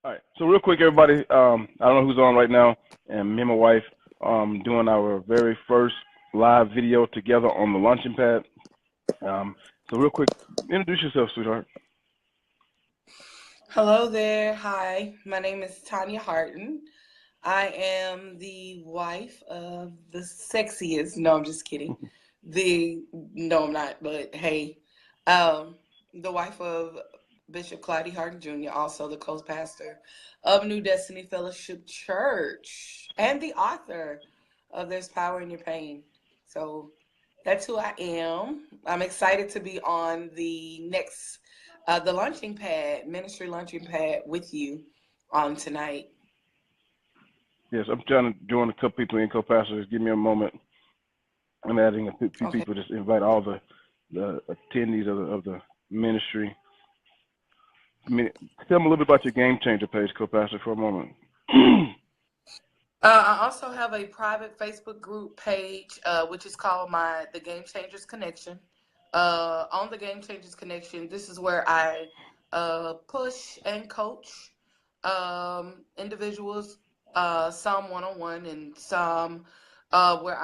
All right. So real quick, everybody. I don't know who's on right now, and me and my wife doing our very first live video together on the launching pad. So real quick, introduce yourself, sweetheart. Hello there. Hi, my name is Tanya Harton. I am the wife of the sexiest. No, I'm just kidding. The no, I'm not. But hey, um, the wife of Bishop Clyde Harton Jr., also the co-pastor of New Destiny Fellowship Church, and the author of "There's Power in Your Pain." So that's who I am. I'm excited to be on the launching pad, ministry launching pad with you on tonight. Yes, I'm trying to join a couple people in co-pastors. Give me a moment. I'm adding a few Okay. people. Just invite all the attendees of the ministry. Tell me a little bit about your game changer page, co-pastor, for a moment. I also have a private Facebook group page, which is called the Game Changers Connection. On the Game Changers Connection, this is where I push and coach individuals, some one on one, and some where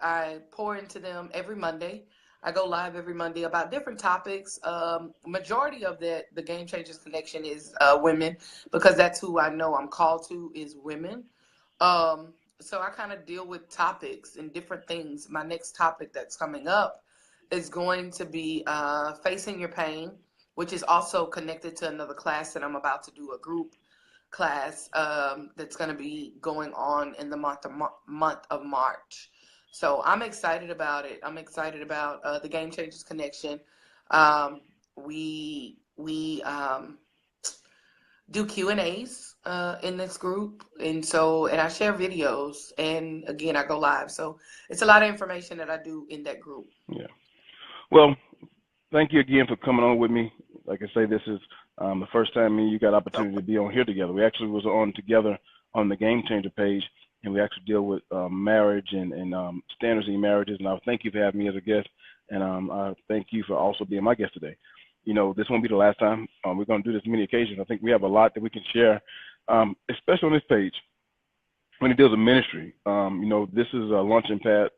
I pour into them every Monday. I go live every Monday about different topics. Majority of the Game Changers Connection is women, because that's who I know I'm called to, is women. So I kind of deal with topics and different things. My next topic that's coming up is going to be facing your pain, which is also connected to another class that I'm about to do, a group class that's going to be going on in the month of March. So I'm excited about it. I'm excited about the Game Changers Connection. Um, we do Q&As in this group, and I share videos, and again I go live. So it's a lot of information that I do in that group. Yeah. Well, thank you again for coming on with me. Like I say, this is the first time me and you got opportunity to be on here together. We actually was on together on the Game Changer page, and we actually deal with marriage and standards in marriages. And I thank you for having me as a guest, and I thank you for also being my guest today. You know, this won't be the last time. We're going to do this many occasions. I think we have a lot that we can share, especially on this page when it deals with ministry. You know, this is a launching pad,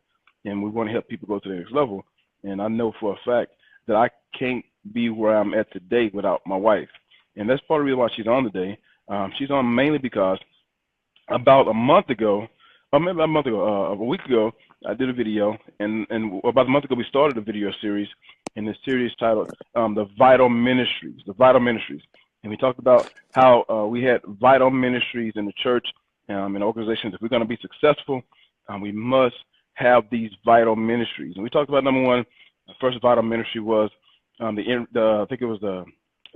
and we want to help people go to the next level. And I know for a fact that I can't be where I'm at today without my wife. And that's part of the reason why she's on today. She's on mainly because about a month ago, or maybe a week ago, I did a video, and about a month ago we started a video series, and this series titled "The Vital Ministries." The Vital Ministries, and we talked about how we had vital ministries in the church and organizations. If we're going to be successful, we must have these vital ministries. And we talked about number one, the first vital ministry was I think it was the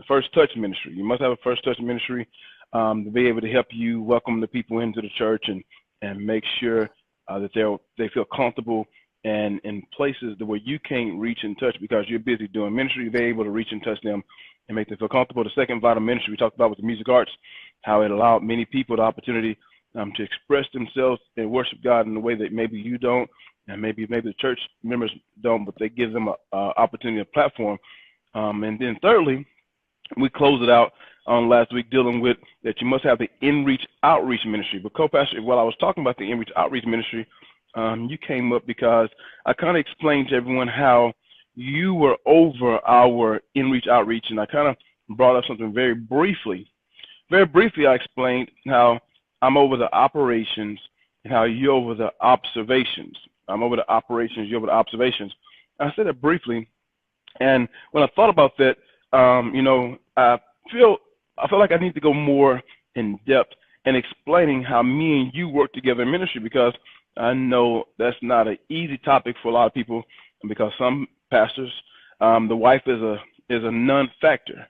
first touch ministry. You must have a first touch ministry to be able to help you welcome the people into the church and make sure that they feel comfortable and in places where you can't reach and touch because you're busy doing ministry. They're able to reach and touch them and make them feel comfortable. The second vital ministry we talked about was the music arts, how it allowed many people the opportunity to express themselves and worship God in a way that maybe you don't, and maybe the church members don't, but they give them a opportunity, a platform. And then thirdly, we closed it out on last week dealing with that you must have the in-reach outreach ministry. But co-pastor, while I was talking about the in-reach outreach ministry, you came up because I kind of explained to everyone how you were over our in-reach outreach, and I kind of brought up something very briefly. Very briefly, I explained how I'm over the operations and how you're over the observations. I'm over the operations, you're over the observations. I said it briefly, and when I thought about that, you know, I feel like I need to go more in depth in explaining how me and you work together in ministry, because I know that's not an easy topic for a lot of people, and because some pastors, the wife is a non-factor,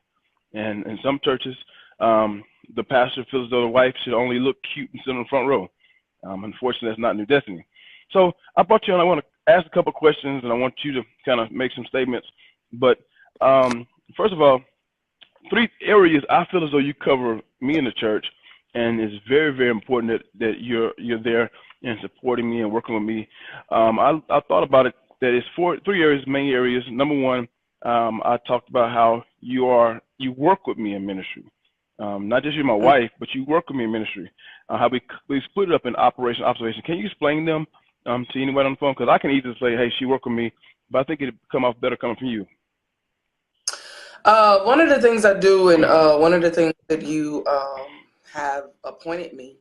and in some churches, the pastor feels as though the wife should only look cute and sit in the front row. Unfortunately, that's not New Destiny. So I brought you on. I want to ask a couple of questions, and I want you to kind of make some statements. But first of all, three areas I feel as though you cover me in the church, and it's very, very important that you're there and supporting me and working with me. I thought about it that it's three areas, main areas. Number one, I talked about how you work with me in ministry. Not just you're my wife, but you work with me in ministry. How we split it up in operation observation. Can you explain them to anybody on the phone? Because I can easily say, hey, she worked with me, but I think it'd come off better coming from you. One of the things I do, and one of the things that you have appointed me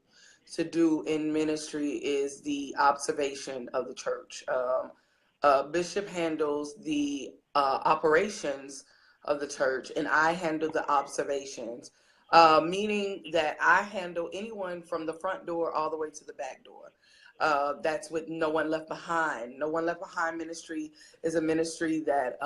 to do in ministry is the observation of the church. Bishop handles the operations of the church, and I handle the observations, meaning that I handle anyone from the front door all the way to the back door. That's with No One Left Behind. No One Left Behind ministry is a ministry that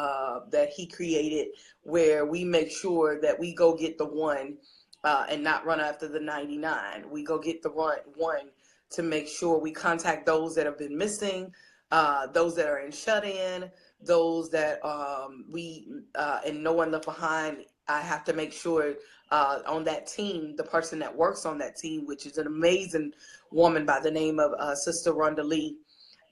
that he created, where we make sure that we go get the one and not run after the 99. We go get the one to make sure we contact those that have been missing, those that are in shut-in, those that and No One Left Behind. I have to make sure on that team, the person that works on that team, which is an amazing woman by the name of Sister Rhonda Lee,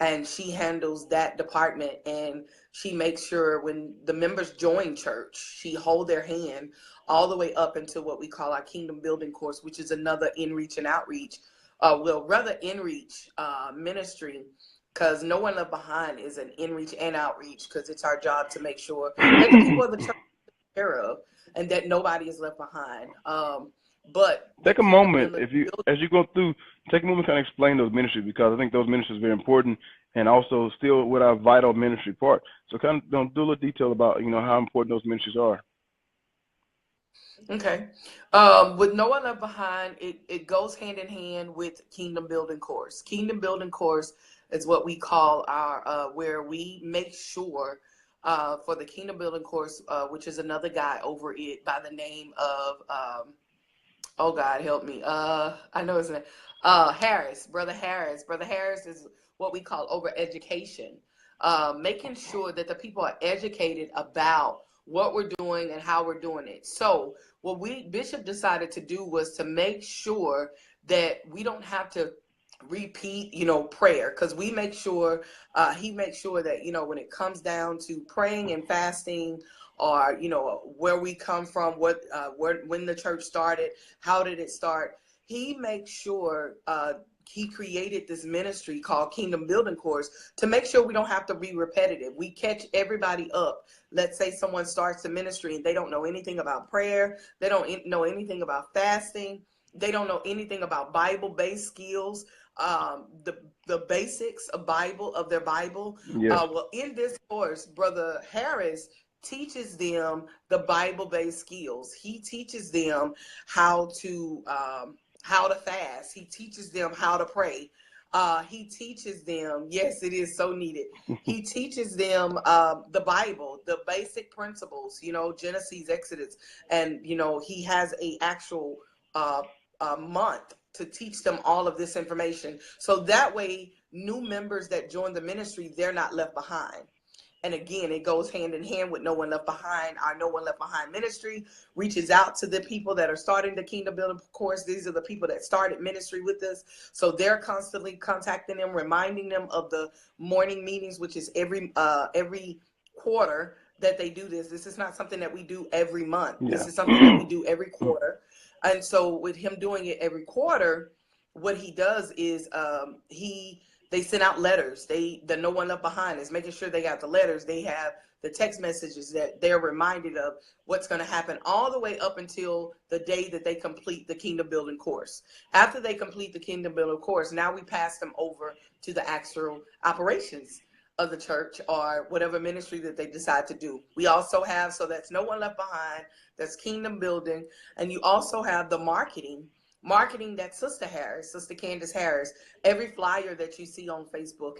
and she handles that department, and she makes sure when the members join church, she hold their hand all the way up into what we call our kingdom building course, which is another in-reach and outreach, rather in-reach ministry, because No One Left Behind is an in-reach and outreach, because it's our job to make sure that the people of the church are taken care of and that nobody is left behind. But take a moment, as you go through, take a moment to kind of explain those ministries, because I think those ministries are very important, and also still with our vital ministry part. So kind of do a little detail about how important those ministries are. Okay. With No One Left Behind, it goes hand in hand with Kingdom Building Course. Kingdom Building Course is what we call our where we make sure for the Kingdom Building Course, which is another guy over it by the name of oh God, help me. I know his name. Harris, Brother Harris. Brother Harris is what we call over education. Making sure that the people are educated about what we're doing and how we're doing it. So what Bishop decided to do was to make sure that we don't have to repeat, prayer, because we make sure, he makes sure that, when it comes down to praying and fasting, or where we come from, when the church started, how did it start, he makes sure he created this ministry called Kingdom Building Course to make sure we don't have to be repetitive. We catch everybody up. Let's say someone starts a ministry and they don't know anything about prayer, they don't know anything about fasting, they don't know anything about Bible-based skills, the basics of their Bible. Yes. Well, in this course, Brother Harris teaches them the Bible-based skills. He teaches them how to fast. He teaches them how to pray. He teaches them, yes, it is so needed. He teaches them the Bible, the basic principles, Genesis, Exodus, and he has a actual month to teach them all of this information. So that way, new members that join the ministry, they're not left behind. And again, it goes hand in hand with No One Left Behind. Our No One Left Behind ministry reaches out to the people that are starting the Kingdom Building Course. These are the people that started ministry with us. So they're constantly contacting them, reminding them of the morning meetings, which is every quarter that they do this. This is not something that we do every month. Yeah. This is something that we do every quarter. And so with him doing it every quarter, what he does is they send out letters. The No One Left Behind is making sure they got the letters. They have the text messages that they're reminded of what's going to happen all the way up until the day that they complete the Kingdom Building Course. After they complete the Kingdom Building Course, now we pass them over to the actual operations of the church or whatever ministry that they decide to do. We also have, so that's No One Left Behind, that's Kingdom Building, and you also have the marketing, that Sister Candace Harris, every flyer that you see on Facebook,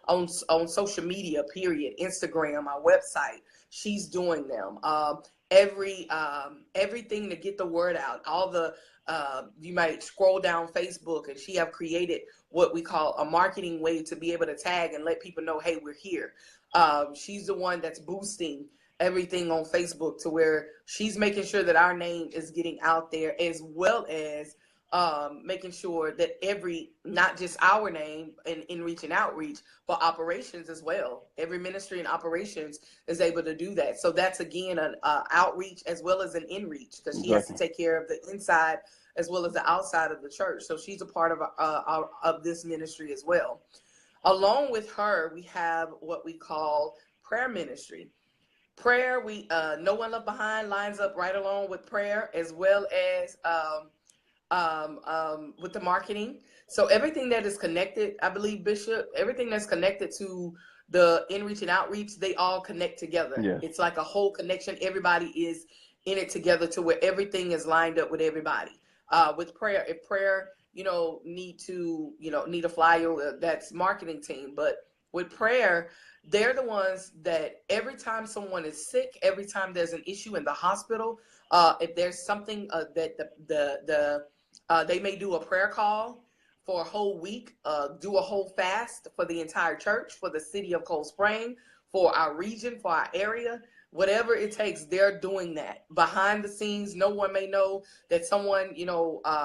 on social media, period, Instagram, our website, she's doing them. Everything to get the word out. All the you might scroll down Facebook, and she have created what we call a marketing way to be able to tag and let people know, hey, we're here. She's the one that's boosting everything on Facebook, to where she's making sure that our name is getting out there, as well as making sure that not just our name in reach and outreach, but operations as well. Every ministry and operations is able to do that. So that's again an outreach as well as an in-reach, because she has to Exactly. take care of the inside as well as the outside of the church. So she's a part of this ministry as well. Along with her, we have what we call prayer ministry. Prayer, we No One Left Behind lines up right along with prayer, as well as with the marketing. So everything that is connected, I believe, Bishop, everything that's connected to the in-reach and outreach, they all connect together. Yes. It's like a whole connection. Everybody is in it together to where everything is lined up with everybody. With prayer, if prayer, need a flyer, that's marketing team. But with prayer, they're the ones that every time someone is sick, every time there's an issue in the hospital, if there's something that they may do a prayer call for a whole week, do a whole fast for the entire church, for the city of Cold Spring, for our region, for our area. Whatever it takes, they're doing that behind the scenes. No one may know that someone,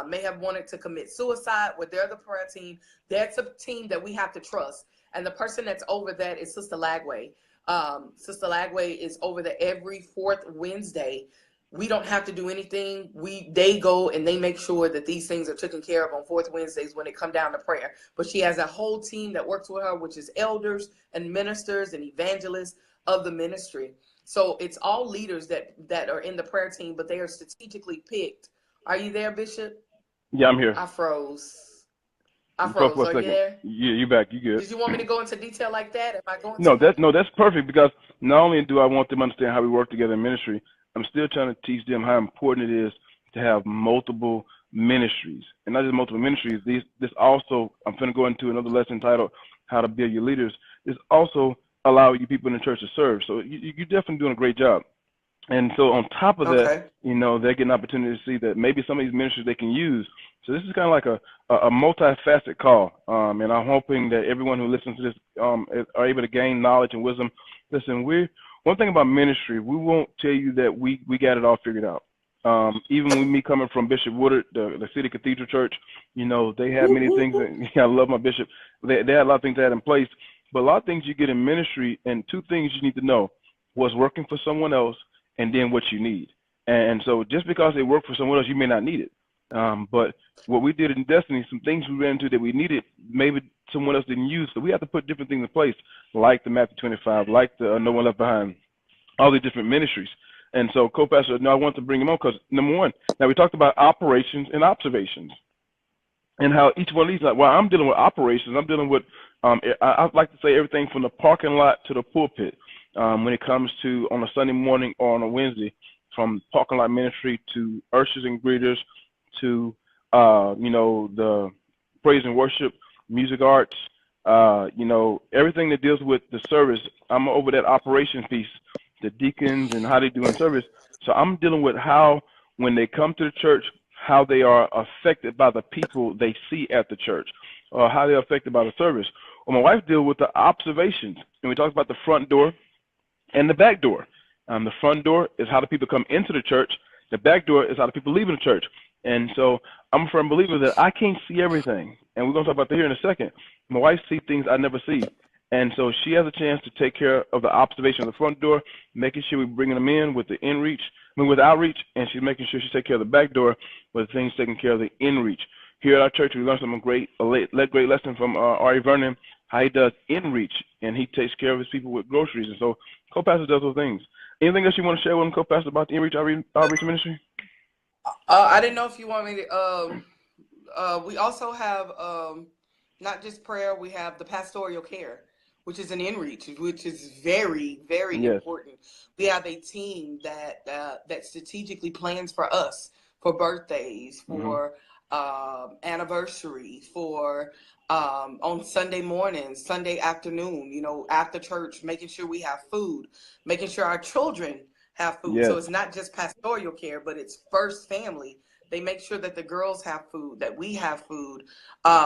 may have wanted to commit suicide. Well, they're the prayer team. That's a team that we have to trust. And the person that's over that is Sister Lagway. Sister Lagway is over there every fourth Wednesday. We don't have to do anything. They go and they make sure that these things are taken care of on fourth Wednesdays when it come down to prayer. But she has a whole team that works with her, which is elders and ministers and evangelists of the ministry. So it's all leaders that are in the prayer team, but they are strategically picked. Are you there, Bishop? Yeah, I'm here. I froze. You froze for a Are you second. there? Yeah, you back. You good. Did you want me to go into detail like that? Am I going No, too much? that's perfect, because not only do I want them to understand how we work together in ministry, I'm still trying to teach them how important it is to have multiple ministries, and not just multiple ministries. This also, I'm going to go into another lesson titled "How to Build Your Leaders." This also allow you people in the church to serve. So you're definitely doing a great job. And so on top of that, Okay. they get an opportunity to see that maybe some of these ministries they can use. So this is kind of like a multifaceted call. And I'm hoping that everyone who listens to this are able to gain knowledge and wisdom. Listen, one thing about ministry, we won't tell you that we got it all figured out. Even with me coming from Bishop Woodard, the City Cathedral Church, they have many things. And, I love my bishop. They had a lot of things they had in place. But a lot of things you get in ministry, and two things you need to know: what's working for someone else, and then what you need. And so just because it worked for someone else, you may not need it. But what we did in Destiny, some things we ran into that we needed, maybe someone else didn't use. So we have to put different things in place, like the Matthew 25, like the No One Left Behind, all the different ministries. And so co-pastor, I want to bring him on because, number one, now we talked about operations and observations, and how each one of these, while I'm dealing with operations, I'm dealing with, I'd like to say everything from the parking lot to the pulpit. When it comes to on a Sunday morning or on a Wednesday, from parking lot ministry to ushers and greeters to, the praise and worship, music arts, everything that deals with the service. I'm over that operations piece, the deacons and how they do in service. So I'm dealing with how, when they come to the church, how they are affected by the people they see at the church, or how they're affected by the service. Well, my wife deals with the observations, and we talked about the front door and the back door. The front door is how the people come into the church. The back door is how the people leave the church. And so I'm a firm believer that I can't see everything. And we're going to talk about that here in a second. My wife sees things I never see. And so she has a chance to take care of the observation of the front door, making sure we're bringing them in with the with the outreach, and she's making sure she takes care of the back door with things taking care of the in-reach. Here at our church, we learned some great lesson from Ari Vernon, how he does in-reach, and he takes care of his people with groceries. And so co-pastor does those things. Anything else you want to share with him, co-pastor, about the in-reach outreach ministry? I didn't know if you want me to. We also have not just prayer. We have the pastoral care, which is an in-reach, which is very, very important. We have a team that strategically plans for us, for birthdays, for anniversaries, for on Sunday morning, Sunday afternoon, after church, making sure we have food, making sure our children have food. So it's not just pastoral care, but it's first family They make sure that the girls have food, that we have food,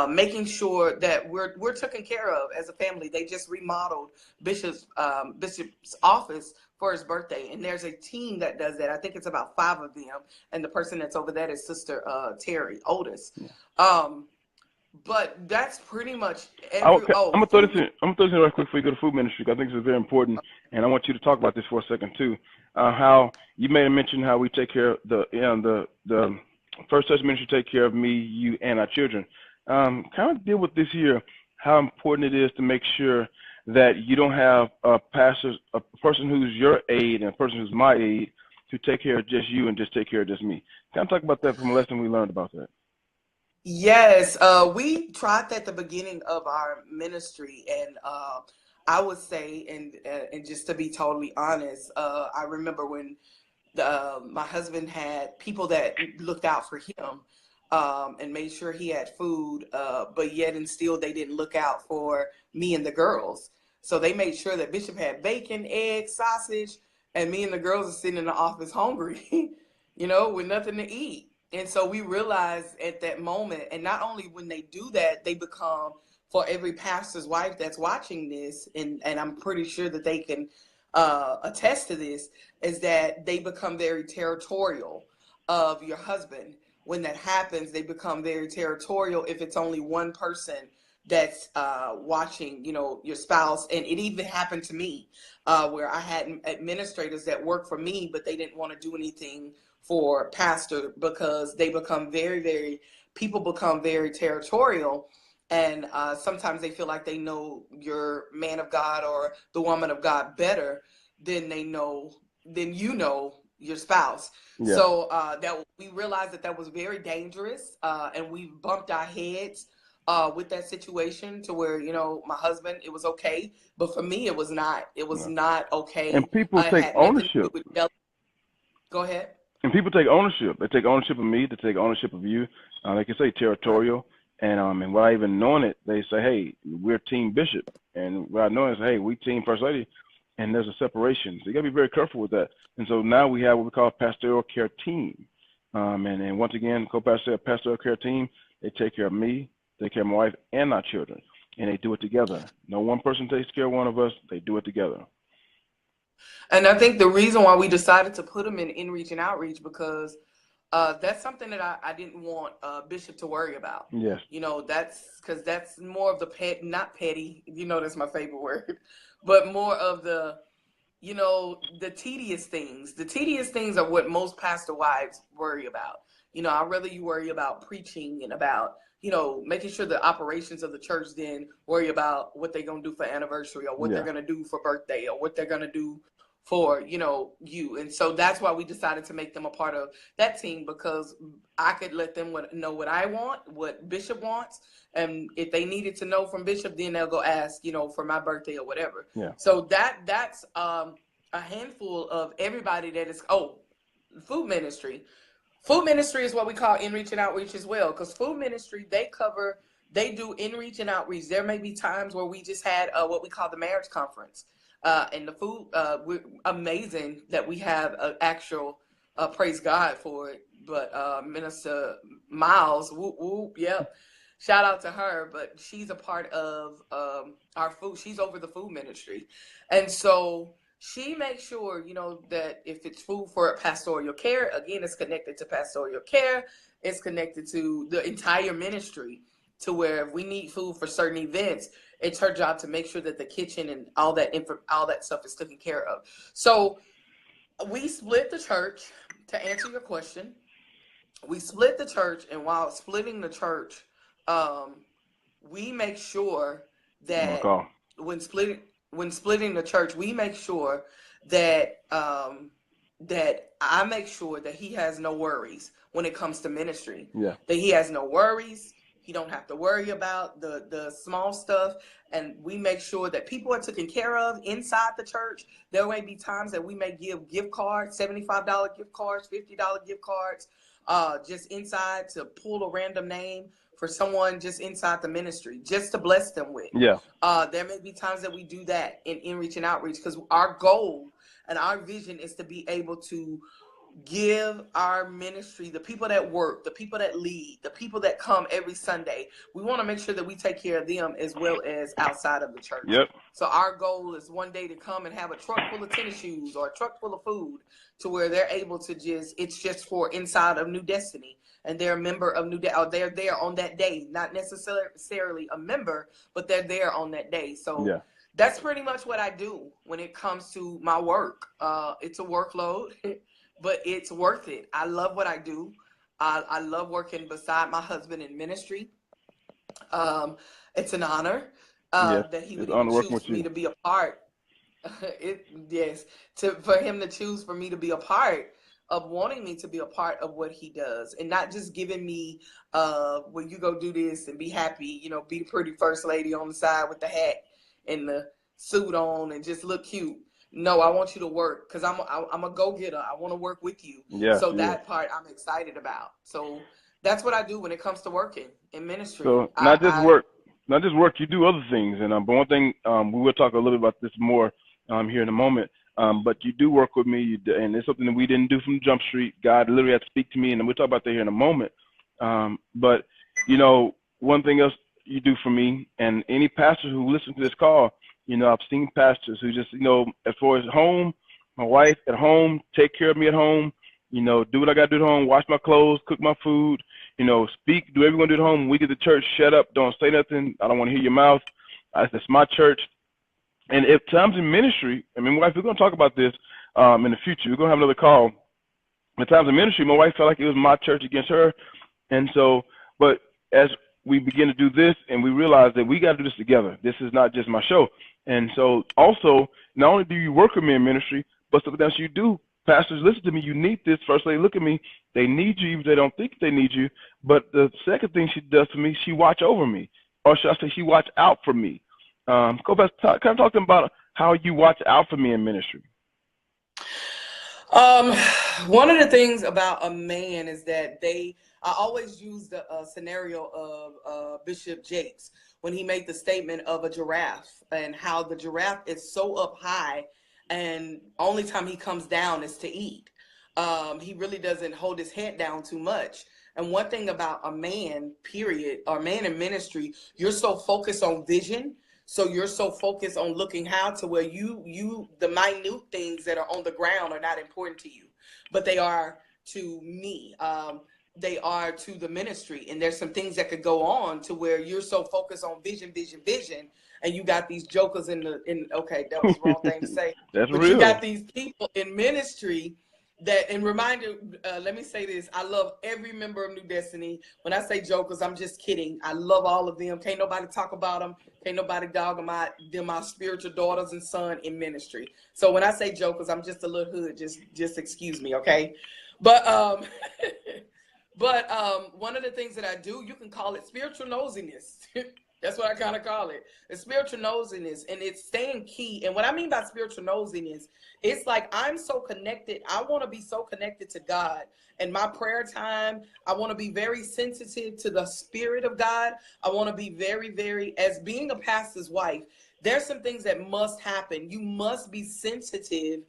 making sure that we're taken care of as a family. They just remodeled Bishop's office for his birthday, and there's a team that does that. I think it's about 5 of them, and the person that's over that is Sister Terry Otis. But that's pretty much I'm gonna throw this in. I'm gonna throw this in real quick before you go to food ministry. I think this is very important, and I want you to talk about this for a second too. How you made a mention how we take care of the First Touch Ministry take care of me, you, and our children. Kind of deal with this here. How important it is to make sure that you don't have a person who's your aide and a person who's my aide to take care of just you and just take care of just me. Kind of talk about that from a lesson we learned about that. Yes, we tried that at the beginning of our ministry, and I would say, and just to be totally honest, I remember when my husband had people that looked out for him and made sure he had food, but yet and still they didn't look out for me and the girls. So they made sure that Bishop had bacon, eggs, sausage, and me and the girls are sitting in the office hungry, with nothing to eat. And so we realized at that moment, and not only when they do that, they become, for every pastor's wife that's watching this, and I'm pretty sure that they can attest to this, is that they become very territorial of your husband. When that happens, they become very territorial if it's only one person that's watching, your spouse. And it even happened to me where I had administrators that worked for me, but they didn't want to do anything for pastor because they become people become very territorial. And sometimes they feel like they know your man of God or the woman of God better than your spouse. Yeah. So that we realized that was very dangerous, and we bumped our heads with that situation to where, my husband, it was okay, but for me it was not. It was not okay. And people take ownership. Go ahead. And people take ownership. They take ownership of me. They take ownership of you. They can say territorial. And without even knowing it, they say, hey, we're Team Bishop. And without knowing it, hey, we Team First Lady. And there's a separation. So you got to be very careful with that. And so now we have what we call a pastoral care team. And once again, co-pastor said pastoral care team, they take care of me, take care of my wife and our children. And they do it together. No one person takes care of one of us. They do it together. And I think the reason why we decided to put them in reach and outreach, because that's something that I didn't want Bishop to worry about. Yes. That's because that's more of the not petty, that's my favorite word, but more of the, the tedious things. The tedious things are what most pastor wives worry about. I'd rather you worry about preaching and about, making sure the operations of the church, then worry about what they're going to do for anniversary or what they're going to do for birthday or what they're going to do for, you. And so that's why we decided to make them a part of that team, because I could let them know what I want, what Bishop wants. And if they needed to know from Bishop, then they'll go ask, for my birthday or whatever. Yeah. So that's a handful of everybody that is, food ministry. Food ministry is what we call in-reach and outreach as well, because food ministry, they do in-reach and outreach. There may be times where we just had what we call the marriage conference. And the food, we're amazing that we have an actual, praise God for it. But Minister Miles, whoop, whoop, yep. Shout out to her, but she's a part of our food. She's over the food ministry. And so she makes sure, that if it's food for pastoral care, again, it's connected to pastoral care. It's connected to the entire ministry, to where if we need food for certain events, it's her job to make sure that the kitchen and all that stuff is taken care of. So we split the church, to answer your question. We split the church, and while splitting the church, we make sure that when splitting the church, we make sure that that I make sure that he has no worries when it comes to ministry. Yeah. That he has no worries. He don't have to worry about the small stuff. And we make sure that people are taken care of inside the church. There may be times that we may give gift cards, $75 gift cards, $50 gift cards, just inside, to pull a random name for someone just inside the ministry, just to bless them with. Yeah. There may be times that we do that in reach and outreach, because our goal and our vision is to be able to give our ministry, the people that work, the people that lead, the people that come every Sunday, we want to make sure that we take care of them as well as outside of the church. Yep. So our goal is one day to come and have a truck full of tennis shoes or a truck full of food to where they're able to it's just for inside of New Destiny. And they're a member of they're there on that day, not necessarily a member, but they're there on that day. So Yeah. That's pretty much what I do when it comes to my work. It's a workload, but it's worth it. I love what I do. I love working beside my husband in ministry. It's an honor that he would even choose me to be a part. For him to choose for me to be a part of wanting me to be a part of what he does, and not just giving me well, you go do this and be happy, be the pretty first lady on the side with the hat and the suit on and just look cute. No, I want you to work, because I'm a go-getter. I want to work with you. Yeah. So that part I'm excited about. So that's what I do when it comes to working in ministry. So not just work, you do other things. And but one thing, we will talk a little bit about this more here in a moment. But you do work with me, and it's something that we didn't do from Jump Street. God literally had to speak to me, and we'll talk about that here in a moment. But one thing else you do for me, and any pastor who listens to this call, I've seen pastors who just, as far as home, my wife at home, take care of me at home, do what I got to do at home, wash my clothes, cook my food, speak, do everything do at home. When we get to church, shut up, don't say nothing. I don't want to hear your mouth. It's my church. And if times in ministry, my wife, we're going to talk about this in the future. We're going to have another call. At times in ministry, my wife felt like it was my church against her. And so, but as we begin to do this, and we realize that we got to do this together. This is not just my show. And so also, not only do you work with me in ministry, but something else you do. Pastors, listen to me. You need this. First lady, look at me. They need you, even if they don't think they need you. But the second thing she does for me, she watch over me. Or should I say she watch out for me. Go back, kind of talk to them about how you watch out for me in ministry. One of the things about a man is that I always use the scenario of Bishop Jakes when he made the statement of a giraffe, and how the giraffe is so up high and only time he comes down is to eat. He really doesn't hold his head down too much. And one thing about a man, period, or man in ministry, you're so focused on vision. So you're so focused on looking how to where the minute things that are on the ground are not important to you, but they are to me. They are to the ministry. And there's some things that could go on to where you're so focused on vision, and you got these jokers okay, that was the wrong thing to say. That's but real. You got these people in ministry let me say this. I love every member of New Destiny. When I say jokers, I'm just kidding. I love all of them. Can't nobody talk about them. Can't nobody dog them out. They're my spiritual daughters and son in ministry. So when I say jokers, I'm just a little hood. Just excuse me, okay? But one of the things that I do, you can call it spiritual nosiness. That's what I kind of call it. It's spiritual nosiness, and it's staying key. And what I mean by spiritual nosiness, it's like I'm so connected. I want to be so connected to God. And my prayer time, I want to be very sensitive to the Spirit of God. I want to be very, very, as being a pastor's wife, there's some things that must happen. You must be sensitive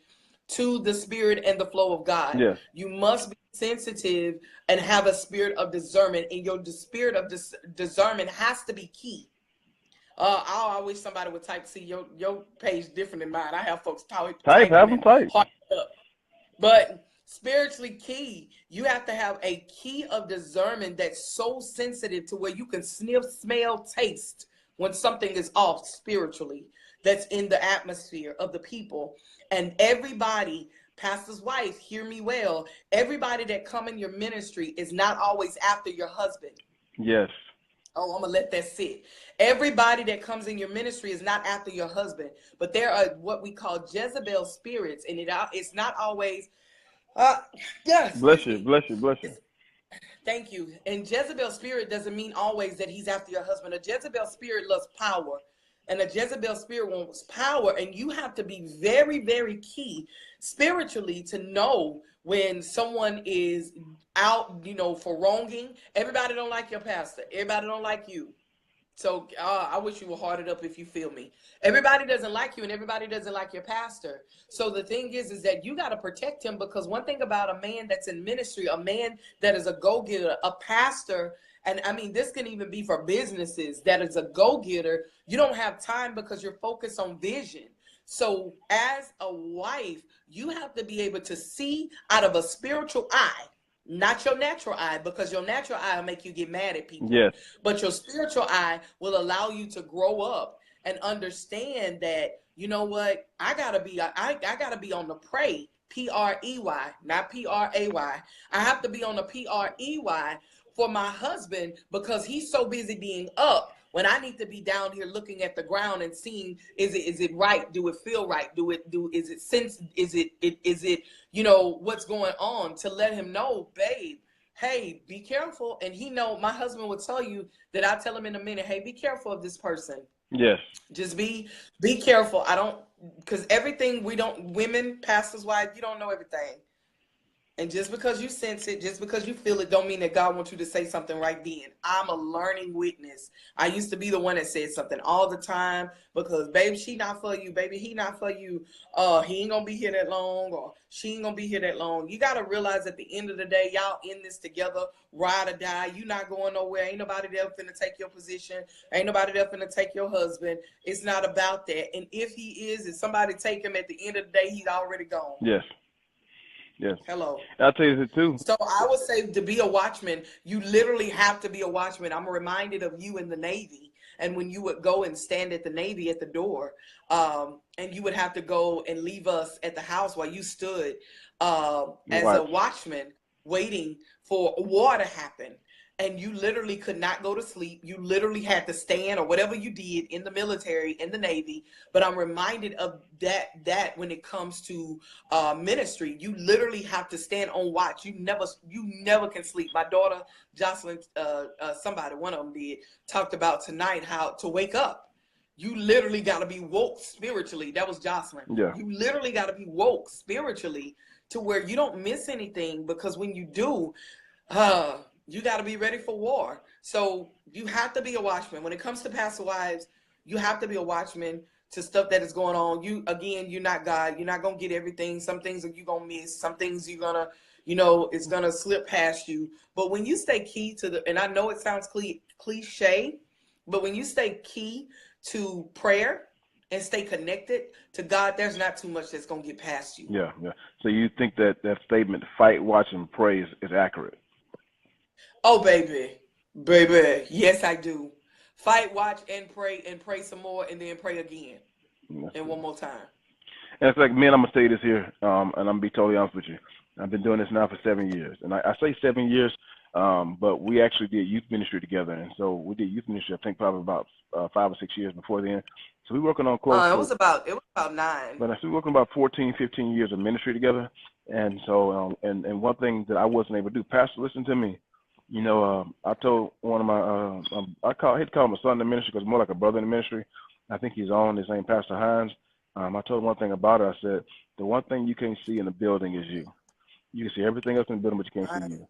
to the Spirit and the flow of God. Yes. You must be sensitive and have a spirit of discernment, and your spirit of discernment has to be key. I wish somebody would type. See, your page different than mine. I have folks type. Have them type. But spiritually key, you have to have a key of discernment that's so sensitive to where you can sniff, smell, taste when something is off spiritually, that's in the atmosphere of the people. And everybody, pastor's wife, hear me well, everybody that come in your ministry is not always after your husband. Yes. Oh, I'm going to let that sit. Everybody that comes in your ministry is not after your husband, but there are what we call Jezebel spirits, and it's not always, yes. Bless you. Thank you. And Jezebel spirit doesn't mean always that he's after your husband. A Jezebel spirit loves power. And a Jezebel spirit wants power, and you have to be very, very key spiritually to know when someone is out, for wronging. Everybody don't like your pastor. Everybody don't like you. So I wish you were hearted up if you feel me. Everybody doesn't like you, and everybody doesn't like your pastor. So the thing is that you got to protect him, because one thing about a man that's in ministry, a man that is a go-getter, a pastor, and I mean, this can even be for businesses, that is a go-getter. You don't have time because you're focused on vision. So as a wife, you have to be able to see out of a spiritual eye, not your natural eye, because your natural eye will make you get mad at people. Yes. But your spiritual eye will allow you to grow up and understand that, you know what, I gotta be on the pray, P-R-E-Y, not P-R-A-Y. I have to be on the P-R-E-Y for my husband, because he's so busy being up when I need to be down here looking at the ground and seeing, is it right? Do it feel right? Is it sense? Is it, you know, what's going on, to let him know, babe, hey, be careful. And he know, my husband would tell you that I tell him in a minute, hey, be careful of this person. Yes. Just be careful. I don't, because everything women, pastors' wives, you don't know everything. And just because you sense it, just because you feel it, don't mean that God wants you to say something right then. I'm a learning witness. I used to be the one that said something all the time, because baby, she not for you, baby, he not for you. He ain't gonna be here that long, or she ain't gonna be here that long. You gotta realize at the end of the day, y'all in this together, ride or die. You not going nowhere. Ain't nobody there finna take your position. Ain't nobody there finna take your husband. It's not about that. And if somebody take him, at the end of the day, he's already gone. Yes. Yes. Hello. I'll tell you this too. So I would say, to be a watchman, you literally have to be a watchman. I'm reminded of you in the Navy, and when you would go and stand at the Navy at the door, and you would have to go and leave us at the house while you stood as a watchman waiting for war to happen. And you literally could not go to sleep. You literally had to stand, or whatever you did in the military, in the Navy. But I'm reminded of that when it comes to ministry, you literally have to stand on watch. You never can sleep. My daughter, Jocelyn, one of them talked about tonight how to wake up. You literally got to be woke spiritually. That was Jocelyn. Yeah. You literally got to be woke spiritually to where you don't miss anything, because when you do, you got to be ready for war. So you have to be a watchman. When it comes to pastor wives, you have to be a watchman to stuff that is going on. You're not God. You're not going to get everything. Some things you're going to miss. Some things you're going to, it's going to slip past you. But when you stay key to and I know it sounds cliche, but when you stay key to prayer and stay connected to God, there's not too much that's going to get past you. Yeah, yeah. So you think that statement, fight, watch, and pray, is accurate? Oh, baby. Yes, I do. Fight, watch, and pray some more, and then pray again. And one more time. And it's like, man, I'm going to say this here, and I'm going to be totally honest with you. I've been doing this now for 7 years. And I say 7 years, but we actually did youth ministry together. And so we did youth ministry, I think, probably about 5 or 6 years before then. So we were working on close. It was about 9. But we were working about 14, 15 years of ministry together. And so, and one thing that I wasn't able to do, Pastor, listen to me. I told one of my, I hate to call him a son in the ministry, because more like a brother in the ministry. I think he's on his name, Pastor Hines. I told him one thing about it. I said, the one thing you can't see in the building is you. You can see everything else in the building, but you can't see you.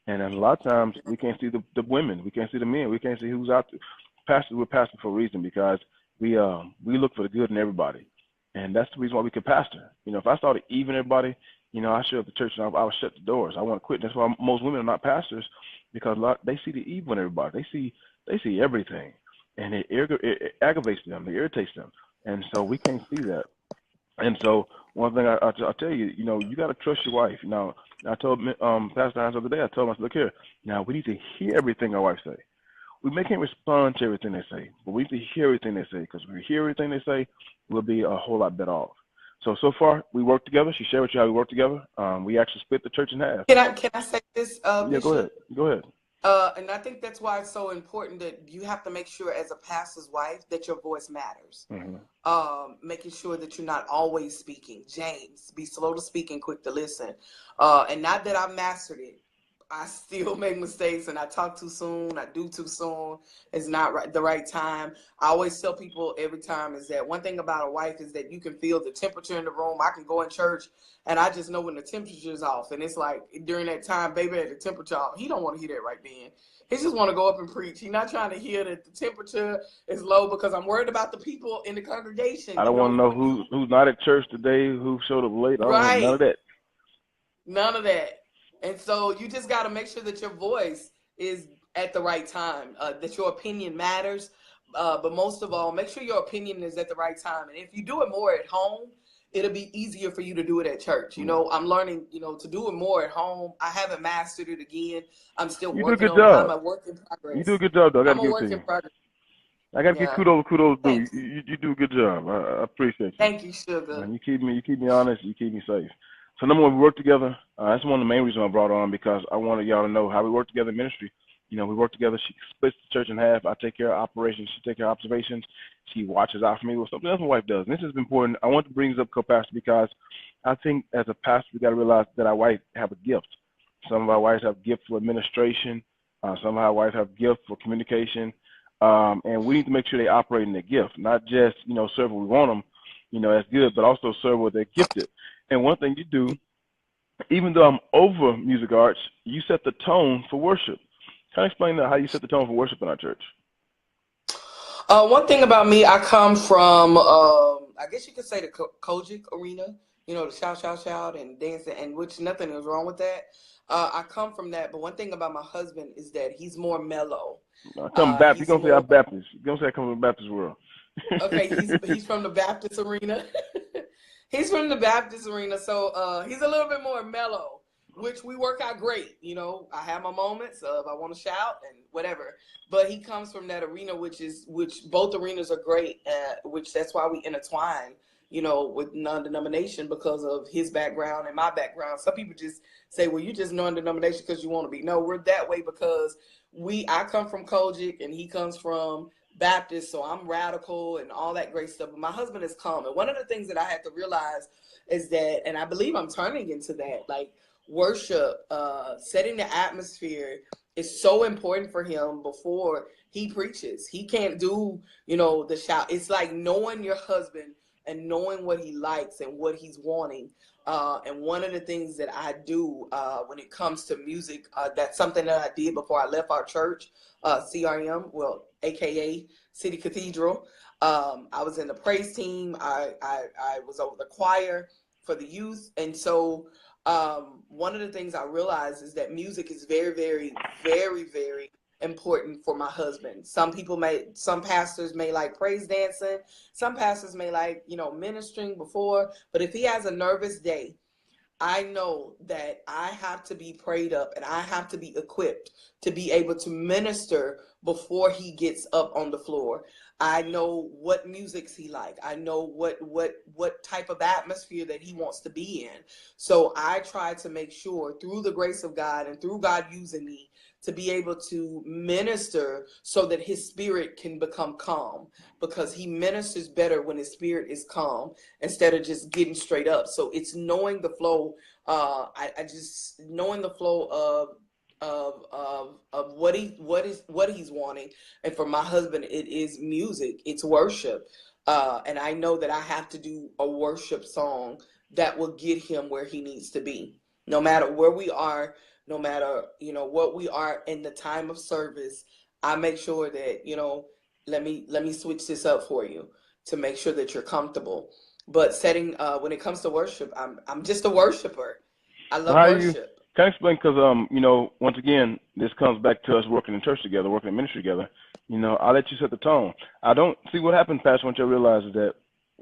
And a lot of times we can't see the women. We can't see the men. We can't see who's out there. We're pastors for a reason, because we look for the good in everybody. And that's the reason why we could pastor. If I started even everybody, I show up the church and I would shut the doors. I want to quit. That's why most women are not pastors, because they see the evil in everybody. They see everything, and it aggravates them. It irritates them, and so we can't see that. And so one thing I'll tell you, you got to trust your wife. Now, I told Pastor Hines the other day, I told him, I said, look here, now we need to hear everything our wife say. We can't respond to everything they say, but we need to hear everything they say, because if we hear everything they say, we'll be a whole lot better off. So far, we work together. She shared with you how we work together. We actually split the church in half. Can I say this? Yeah, go ahead. And I think that's why it's so important that you have to make sure, as a pastor's wife, that your voice matters. Mm-hmm. Making sure that you're not always speaking. James, be slow to speak and quick to listen. And not that I mastered it. I still make mistakes and I talk too soon. I do too soon. It's not the right time. I always tell people every time is that one thing about a wife is that you can feel the temperature in the room. I can go in church and I just know when the temperature is off. And it's like during that time, baby, at the temperature off. He don't want to hear that right then. He just want to go up and preach. He's not trying to hear that the temperature is low because I'm worried about the people in the congregation. I don't want to know who's not at church today, who showed up late. I don't want none of that. None of that. And so you just got to make sure that your voice is at the right time, that your opinion matters. But most of all, make sure your opinion is at the right time. And if you do it more at home, it'll be easier for you to do it at church. You know, I'm learning, to do it more at home. I haven't mastered it again. I'm still working on it. I'm a work in progress. You do a good job, though. I got to give it to you. I'm a work in progress. I got to give kudos due. You do a good job. I appreciate you. Thank you, sugar. And you keep me honest. You keep me safe. So number one, we work together. That's one of the main reasons I brought her on, because I wanted y'all to know how we work together in ministry. We work together. She splits the church in half. I take care of operations. She takes care of observations. She watches out for me. Well, something else my wife does. And this is important. I want to bring this up, co-pastor, because I think as a pastor, we got to realize that our wives have a gift. Some of our wives have gift for administration. Some of our wives have gift for communication. And we need to make sure they operate in their gift, not just, serve what we want them, that's good, but also serve what they're gifted. And one thing you do, even though I'm over music arts, you set the tone for worship. Can I explain how you set the tone for worship in our church? One thing about me, I come from, I guess you could say the Kojic arena, the shout, and dancing, and which nothing is wrong with that. I come from that, but one thing about my husband is that he's more mellow. I come Baptist. You're going to say I'm Baptist. You're going to say I come from the Baptist world. Okay, he's from the Baptist arena. He's from the Baptist arena, so he's a little bit more mellow, which we work out great. I have my moments of I want to shout and whatever, but he comes from that arena, which both arenas are great, which that's why we intertwine, with non-denomination, because of his background and my background. Some people just say, well, you're just non-denomination because you want to be. No, we're that way because I come from Kojic and he comes from Baptist, so I'm radical and all that great stuff. But my husband is calm. And one of the things that I had to realize is that, and I believe I'm turning into that, like worship, setting the atmosphere is so important for him before he preaches. He can't do, the shout. It's like knowing your husband and knowing what he likes and what he's wanting. And one of the things that I do when it comes to music, that's something that I did before I left our church, CRM, AKA City Cathedral. I was in the praise team. I was over the choir for the youth. And so one of the things I realized is that music is very, very, very, very important for my husband. Some pastors may like praise dancing. Some pastors may like, ministering before. But if he has a nervous day, I know that I have to be prayed up and I have to be equipped to be able to minister before he gets up on the floor. I know what musics he like. I know what type of atmosphere that he wants to be in. So I try to make sure through the grace of God and through God using me to be able to minister so that his spirit can become calm, because he ministers better when his spirit is calm instead of just getting straight up. So it's knowing the flow. I just knowing the flow of what he's wanting. And for my husband, it is music. It's worship. And I know that I have to do a worship song that will get him where he needs to be, no matter where we are. No matter, what we are in the time of service, I make sure that, let me switch this up for you to make sure that you're comfortable. But when it comes to worship, I'm just a worshiper. I love worship. Can I explain? Because, once again, this comes back to us working in church together, working in ministry together. I'll let you set the tone. I don't see what happens, Pastor, once you realize is that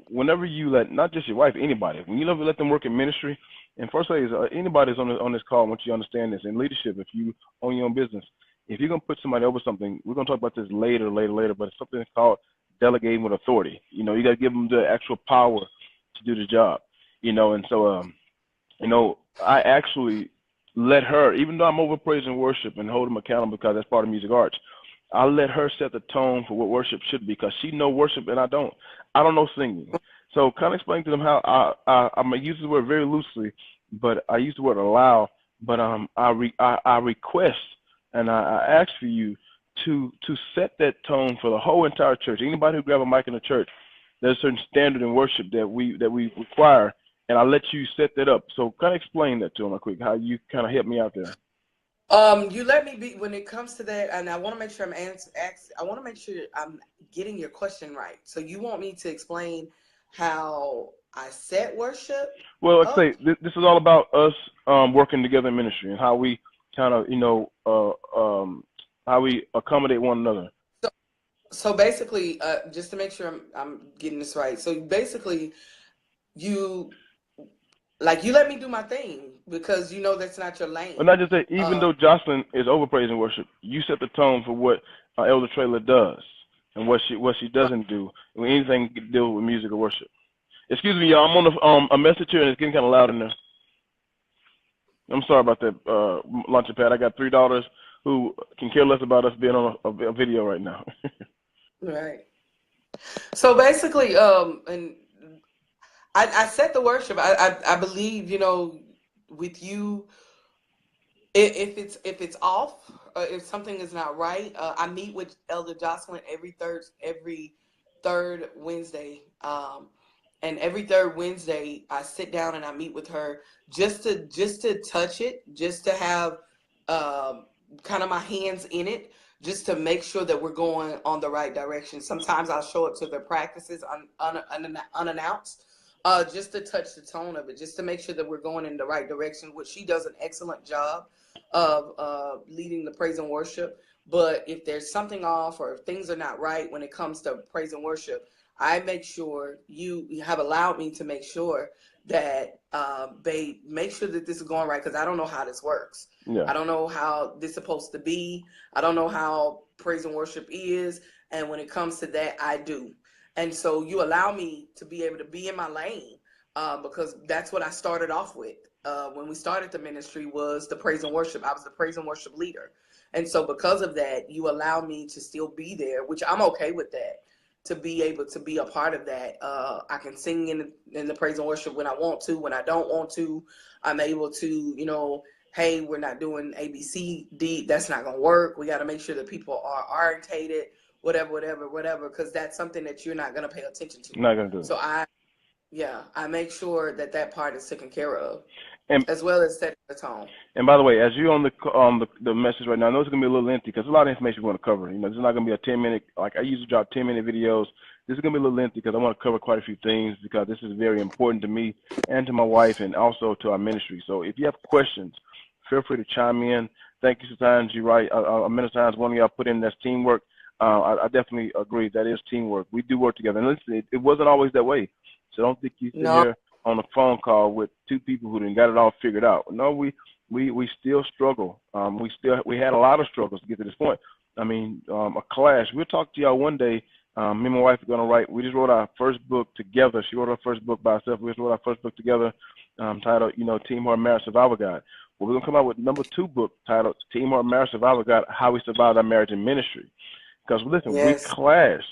whenever you let, not just your wife, anybody, when you let them work in ministry, and first thing is, anybody that's on this call, once you understand this, in leadership, if you own your own business, if you're going to put somebody over something, we're going to talk about this later, but it's something called delegating with authority. You got to give them the actual power to do the job, and so, I actually let her, even though I'm over praise and worship and hold them accountable because that's part of music arts, I let her set the tone for what worship should be, because she know worship and I don't. I don't know singing. So kind of explain to them how I'm going to use the word very loosely, but I use the word allow but I request and I ask for you to set that tone for the whole entire church. Anybody who grab a mic in the church, there's a certain standard in worship that we require, and I let you set that up. So kind of explain that to them real quick, how you kind of help me out there. You let me be when it comes to that, and I want to make sure I want to make sure I'm getting your question right. So you want me to explain how I set worship Well, like I up? say, this is all about us working together in ministry and how we kind of, how we accommodate one another. So basically, just to make sure I'm getting this right. So basically, you you let me do my thing because you know that's not your But lane. not just that, even though Jocelyn is over praise and worship, you set the tone for what Elder Trailer does and what she doesn't do when anything to deal with music or worship. Excuse me, y'all. I'm on a message here and it's getting kind of loud in there. I'm sorry about that, launching pad. I got $3 who can care less about us being on a video right now. Right. So basically, and I set the worship. I believe, with you, if it's off, if something is not right, I meet with Elder Jocelyn every third Wednesday. And every third Wednesday, I sit down and I meet with her just to touch it, just to have kind of my hands in it, just to make sure that we're going on the right direction. Sometimes I'll show up to their practices unannounced, just to touch the tone of it, just to make sure that we're going in the right direction, which she does an excellent job of leading the praise and worship. But if there's something off or if things are not right when it comes to praise and worship, I make sure you have allowed me to make sure that they make sure that this is going right, because I don't know how this works. Yeah. I don't know how this is supposed to be. I don't know how praise and worship is. And when it comes to that, I do. And so you allow me to be able to be in my lane because that's what I started off with. When we started the ministry was the praise and worship. I was the praise and worship leader. And so because of that, you allow me to still be there, which I'm okay with that, to be able to be a part of that. I can sing in the praise and worship when I want to. When I don't want to, I'm able to, hey, we're not doing A, B, C, D. That's not going to work. We got to make sure that people are orientated, whatever, because that's something that you're not going to pay attention to. Not going to do it. So I make sure that part is taken care of, and, as well as setting the tone. And by the way, as you're on the message right now, I know it's going to be a little lengthy because there's a lot of information we want to cover. This is not going to be a 10-minute, like I usually drop 10-minute videos. This is going to be a little lengthy because I want to cover quite a few things because this is very important to me and to my wife and also to our ministry. So if you have questions, feel free to chime in. Thank you sometimes. You're right. Many times one of y'all put in that's teamwork. I definitely agree. That is teamwork. We do work together. And listen, it wasn't always that way. So don't think you sit here on a phone call with two people who didn't got it all figured out. No, we still struggle. We had a lot of struggles to get to this point. I mean, a clash. We'll talk to y'all one day. Me and my wife are gonna write. We just wrote our first book together. She wrote her first book by herself. We just wrote our first book together, titled, Team Heart Marriage Survival Guide. Well, we're gonna come out with number 2 book titled Team Heart Marriage Survival Guide: How We Survived Our Marriage and Ministry. Because listen, we clash.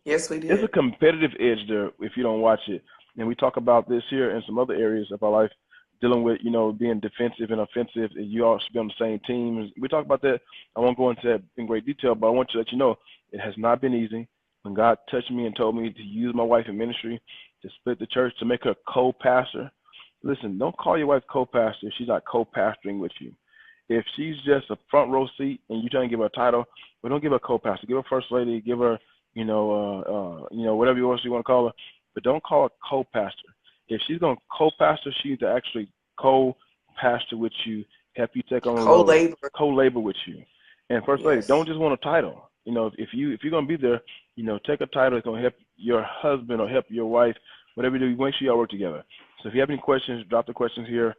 Yes, we did. It's a competitive edge there if you don't watch it. And we talk about this here in some other areas of our life, dealing with, being defensive and offensive. And you all should be on the same team. We talk about that. I won't go into that in great detail, but I want to let you know it has not been easy. When God touched me and told me to use my wife in ministry, to split the church, to make her co-pastor. Listen, don't call your wife co-pastor if she's not co-pastoring with you. If she's just a front row seat and you're trying to give her a title, well, don't give her co-pastor. Give her first lady. Give her, whatever you want to call her. But don't call her co-pastor. If she's going to co-pastor, she needs to actually co-pastor with you, help you take on the road, co-labor with you. And first lady, don't just want a title. If you're going to be there, take a title that's going to help your husband or help your wife, whatever you do, make sure y'all work together. So if you have any questions, drop the questions here.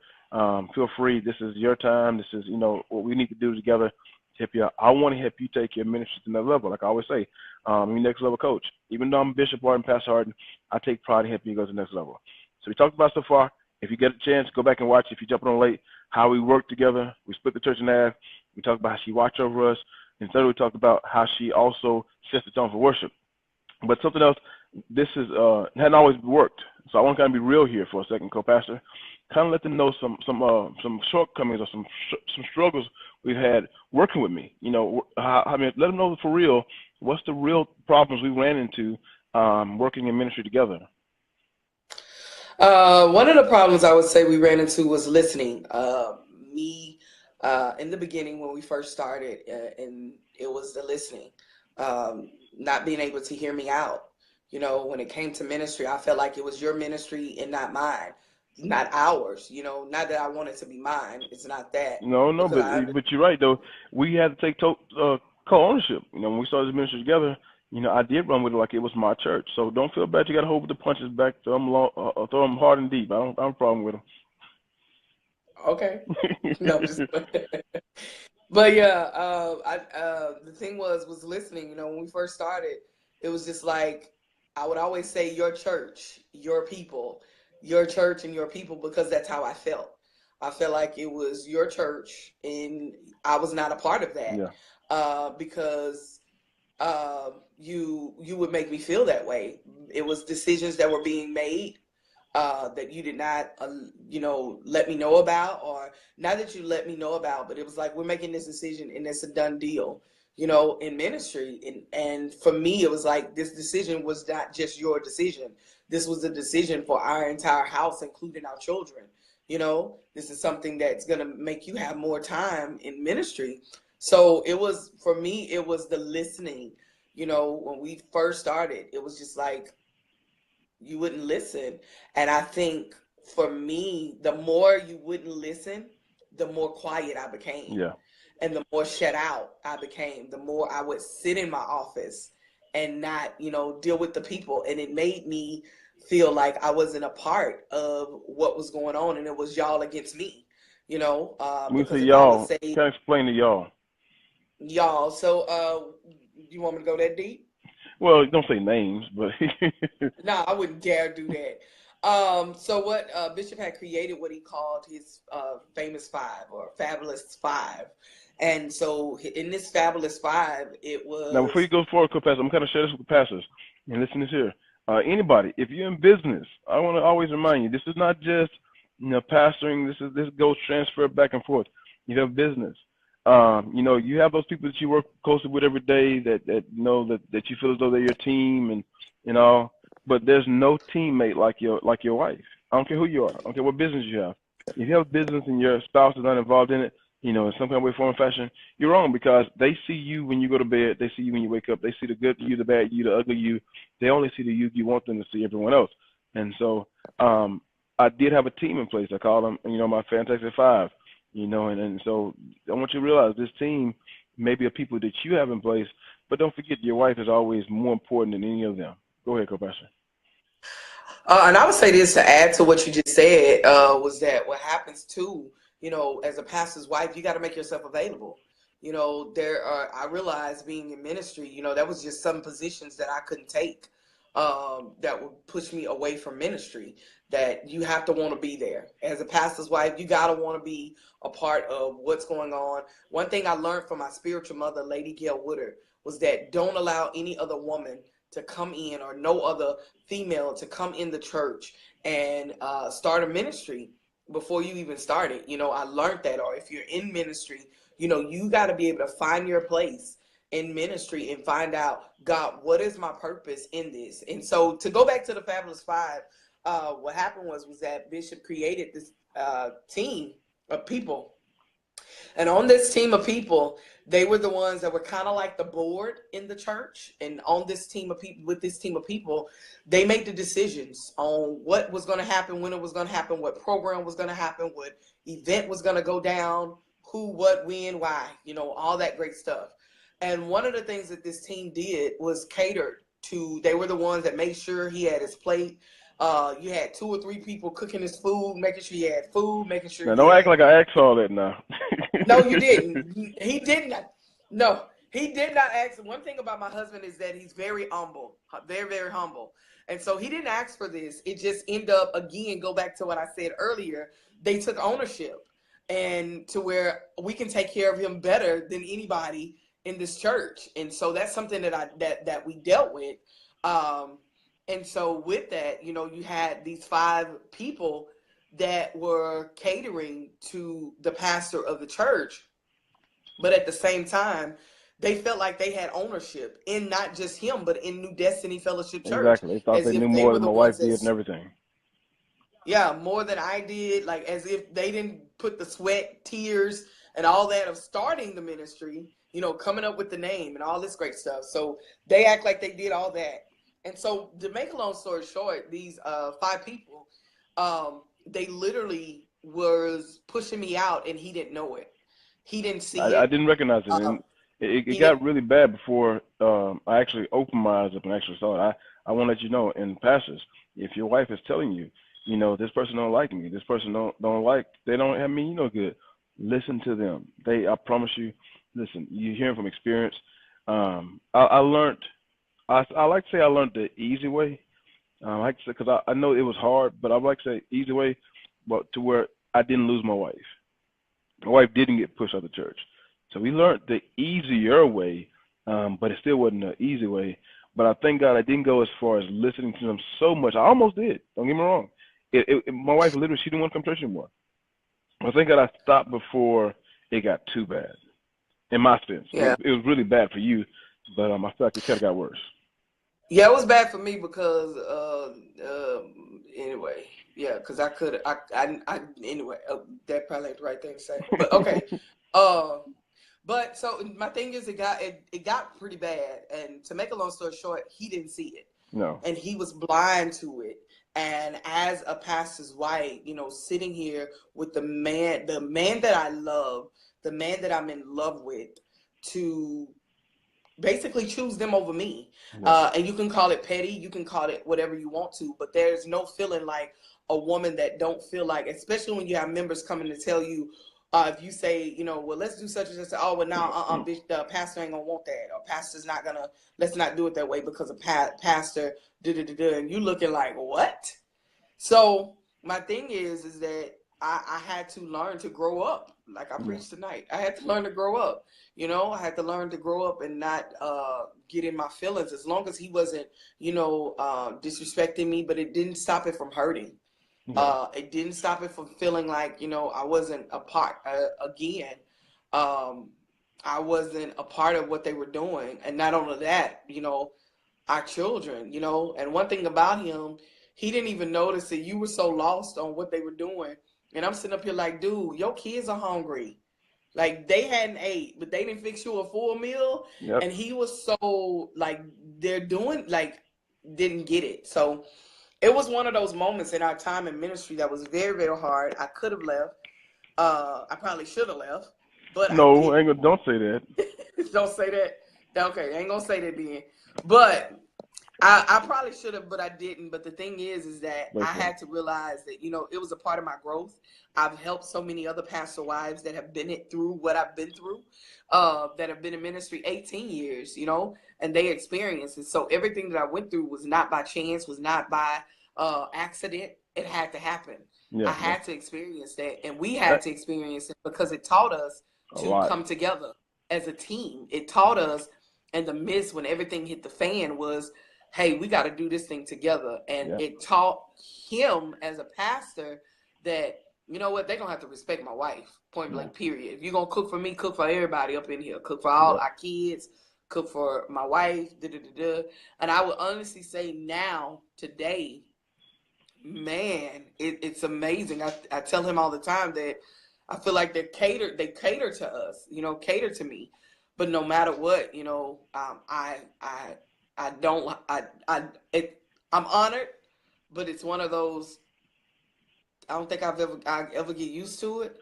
Feel free. This is your time. This is, what we need to do together to help you out. I want to help you take your ministry to another level. Like I always say, I'm your next level coach. Even though I'm Bishop Harden, Pastor Harden, I take pride in helping you go to the next level. So we talked about so far. If you get a chance, go back and watch. If you jump on late, how we work together. We split the church in half. We talked about how she watched over us. And third, we talked about how she also sets the tone for worship. But something else, this is hadn't always worked. So I want to kind of be real here for a second, co-pastor, kind of let them know some shortcomings or some struggles we've had working with me. You know, I mean, let them know for real what's the real problems we ran into working in ministry together. One of the problems I would say we ran into was listening. In the beginning when we first started, and it was the listening, not being able to hear me out. You know, when it came to ministry, I felt like it was your ministry and not mine, not ours. You know, not that I want it to be mine. It's not that. No, but you're right though. We had to take co-ownership. You know, when we started the ministry together, you know, I did run with it like it was my church. So don't feel bad. You got to hold the punches back, throw them hard and deep. I don't have a problem with them. Okay. No, just. But yeah, the thing was listening. You know, when we first started, it was just like I would always say, "Your church, your people, your church, and your people," because that's how I felt. I felt like it was your church, and I was not a part of that. Yeah. Because you would make me feel that way. It was decisions that were being made that you did not, let me know about, or not that you let me know about, but it was like, we're making this decision and it's a done deal, you know, in ministry. And for me, it was like, this decision was not just your decision. This was a decision for our entire house, including our children. You know, this is something that's going to make you have more time in ministry. So it was, for me, it was the listening. You know, when we first started, it was just like, you wouldn't listen. And I think for me, the more you wouldn't listen, the more quiet I became. Yeah. And the more shut out I became, the more I would sit in my office and not, deal with the people. And it made me feel like I wasn't a part of what was going on, and it was y'all against me, We say because if I would y'all. say Can I explain to y'all? y'all, so you want me to go that deep? Well, don't say names, but No, I wouldn't dare do that. So what Bishop had created, what he called his famous five or fabulous five. And so in this fabulous five, it was. Now, before you go forward, Co-Pastor, I'm kind of share this with the pastors. And listen to this here. Anybody, if you're in business, I want to always remind you, this is not just, pastoring. This goes transfer back and forth. You have business. You have those people that you work closely with every day that know that you feel as though they're your team and all. But there's no teammate like your wife. I don't care who you are. I don't care what business you have. If you have a business and your spouse is not involved in it, in some kind of way, form, or fashion, you're wrong, because they see you when you go to bed. They see you when you wake up. They see the good you, the bad you, the ugly you. They only see the you want them to see, everyone else. And so I did have a team in place. I call them, my Fantastic Five. And so I want you to realize this team may be a people that you have in place, but don't forget your wife is always more important than any of them. Go ahead, Co-Pastor. And I would say this to add to what you just said, was that what happens too, as a pastor's wife, you got to make yourself available. I realized being in ministry, that was just some positions that I couldn't take, that would push me away from ministry, that you have to want to be there. As a pastor's wife, you got to want to be a part of what's going on. One thing I learned from my spiritual mother, Lady Gail Woodard, was that don't allow any other woman to come in, or no other female to come in the church and start a ministry before you even start it. I learned that. Or if you're in ministry, you got to be able to find your place in ministry and find out, God, what is my purpose in this? And so to go back to the Fabulous Five, what happened was that Bishop created this team of people. And on this team of people, they were the ones that were kind of like the board in the church. And on this team of people, with this team of people, they made the decisions on what was going to happen, when it was going to happen, what program was going to happen, what event was going to go down, who, what, when, why, all that great stuff. And one of the things that this team did was catered to, they were the ones that made sure he had his plate. You had 2 or 3 people cooking his food, making sure he had food, making sure. Now, don't act like I asked all that now. No, you didn't. He did not. No, he did not ask. One thing about my husband is that he's very humble, very, very humble. And so he didn't ask for this. It just ended up, again, go back to what I said earlier. They took ownership, and to where we can take care of him better than anybody in this church. And so that's something that we dealt with. And so with that, you had these 5 people that were catering to the pastor of the church, but at the same time, they felt like they had ownership in not just him, but in New Destiny Fellowship Church, Exactly. They thought as they knew if they more were than the my wife ones did and that, everything. yeah, more than I did, like as if they didn't put the sweat, tears, and all that of starting the ministry, coming up with the name and all this great stuff. So they act like they did all that. And so to make a long story short, these 5 people, they literally was pushing me out, and he didn't know it. He didn't see I it. didn't recognize it, and Um, it he didn't. got really bad before I actually opened my eyes up and actually saw it. I want to let you know, and pastors, if your wife is telling you, this person don't like me, this person don't like, they don't have me, good. Listen to them. I promise you, listen. You hear from experience. I learned. I like to say I learned the easy way. I like to say because I know it was hard, but I like to say easy way, but to where I didn't lose my wife. My wife didn't get pushed out of the church. So we learned the easier way, but it still wasn't an easy way. But I thank God I didn't go as far as listening to them so much. I almost did. Don't get me wrong. My wife literally, she didn't want to come to church anymore. I think that I stopped before it got too bad, in my sense. Yeah. It was really bad for you, but I feel like it kind of got worse. Yeah, it was bad for me because anyway, yeah, because anyway, that probably ain't the right thing to say, but okay. uh but so my thing is, it got pretty bad, and to make a long story short, he didn't see it, No. and he was blind to it. And as a pastor's wife, sitting here with the man that I love, the man that I'm in love with, to basically choose them over me. Yeah. And you can call it petty, you can call it whatever you want to, but there's no feeling like a woman that don't feel like, especially when you have members coming to tell you, if you say, well, let's do such and such, oh, well, now, bitch, the pastor ain't gonna want that, or pastor's not gonna, let's not do it that way because a pastor, and you looking like, what? So my thing is that I had to learn to grow up. Like I Yeah. preached tonight, I had to learn to grow up. I had to learn to grow up and not get in my feelings. As long as he wasn't, disrespecting me, but it didn't stop it from hurting. Yeah. It didn't stop it from feeling like I wasn't a part. Again, um, I wasn't a part of what they were doing, and not only that, our children, and one thing about him, he didn't even notice that you were so lost on what they were doing. And I'm sitting up here like, dude, your kids are hungry. Like they hadn't ate, but they didn't fix you a full meal. Yep. And he was so like, they're doing like, didn't get it. So it was one of those moments in our time in ministry that was very, very hard. I could have left. I probably should have left, but I No, didn't. don't say that. Don't say that. Okay, I ain't gonna say that then. But I probably should have, but I didn't. But the thing is that I Listen. had to realize that, it was a part of my growth. I've helped so many other pastor wives that have been through what I've been through, that have been in ministry 18 years, and they experienced it. So everything that I went through was not by chance, was not by accident. It had to happen. I Yeah. Yeah. had to experience that, and we had to experience it because it taught us A to lot. come together as a team. It taught us, and the miss when everything hit the fan was, hey, we got to do this thing together. And Yeah. it taught him as a pastor that, you know what, they're going to have to respect my wife, point Yeah. blank, period. If you're going to cook for me, cook for everybody up in here. Cook for all Yep. our kids, cook for my wife, And I would honestly say now, today, man, it's amazing. I tell him all the time that I feel like they cater to us, cater to me. But no matter what, I don't I'm honored, but it's one of those, I don't think I ever get used to it,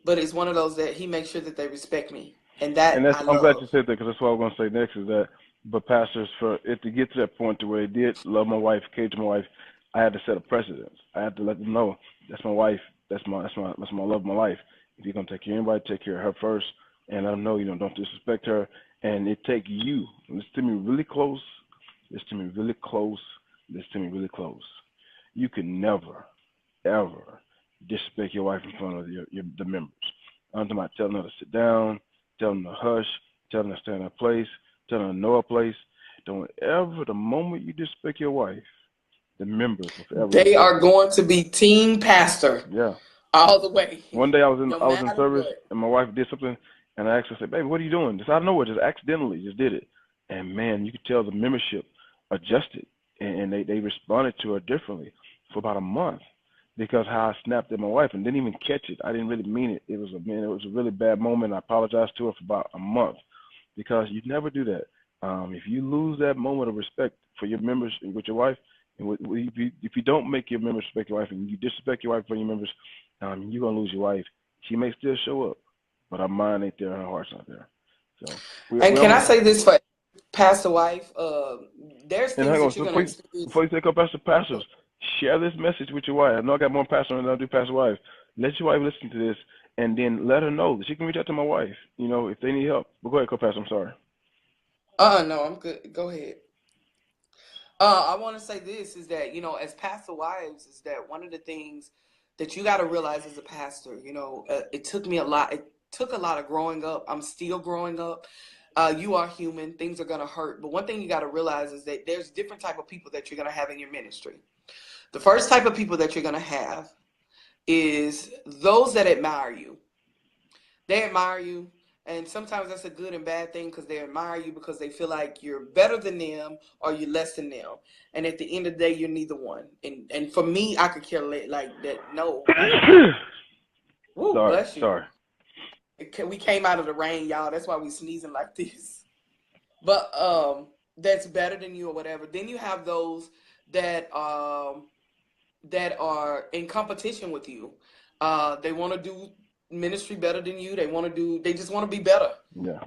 but it's one of those that he makes sure that they respect me, and And that that's I I'm glad love. you said that because that's what I was gonna say next is that. But pastors, for it to get to that point to where they did love my wife, cater to my wife, I had to set a precedence. I had to let them know that's my wife, that's my love of my life. If you're gonna take care of anybody, take care of her first, and let them know don't disrespect her. And it take you listen to me really close, listen to me really close, listen to me really close. You can never ever disrespect your wife in front of the members. I'm talking about telling her to sit down, telling her to hush, telling her to stay in her place, telling her to know her place. Don't ever, the moment you disrespect your wife, the members will forever They respect are you. going to be team pastor Yeah. all the way, One day I was no in matter service, what. and my wife did something, and I asked her, I said, "Baby, what are you doing?" Just out of nowhere, just accidentally, just did it. And man, you could tell the membership adjusted, and they responded to her differently for about a month because how I snapped at my wife and didn't even catch it. I didn't really mean it. It was a really bad moment. I apologized to her for about a month because you never do that. If you lose that moment of respect for your members with your wife, and if you don't make your members respect your wife and you disrespect your wife for your members, you're gonna lose your wife. She may still show up, but her mind ain't there, her heart's not there. So And we can I only say this for pastor wife? There's and things hang on. that So you're going to experience. before you take up pastors, share this message with your wife. I know I got more pastors than I do pastor wife. Let your wife listen to this, and then let her know that she can reach out to my wife. If they need help. But go ahead, co-pastor. I'm sorry. No, I'm good. Go ahead. I want to say this is that, as pastor wives, is that one of the things that you got to realize as a pastor, it took me a lot. It took a lot of growing up. I'm still growing up. You are human. Things are going to hurt. But one thing you got to realize is that there's different type of people that you're going to have in your ministry. The first type of people that you're going to have is those that admire you. They admire you. And sometimes that's a good and bad thing because they admire you because they feel like you're better than them or you're less than them. And at the end of the day, you're neither one. And for me, I could care like that. No. Woo, bless you. Sorry. We came out of the rain, y'all. That's why we sneezing like this. But that's better than you or whatever. Then you have those that are in competition with you. They want to do ministry better than you. They just want to be better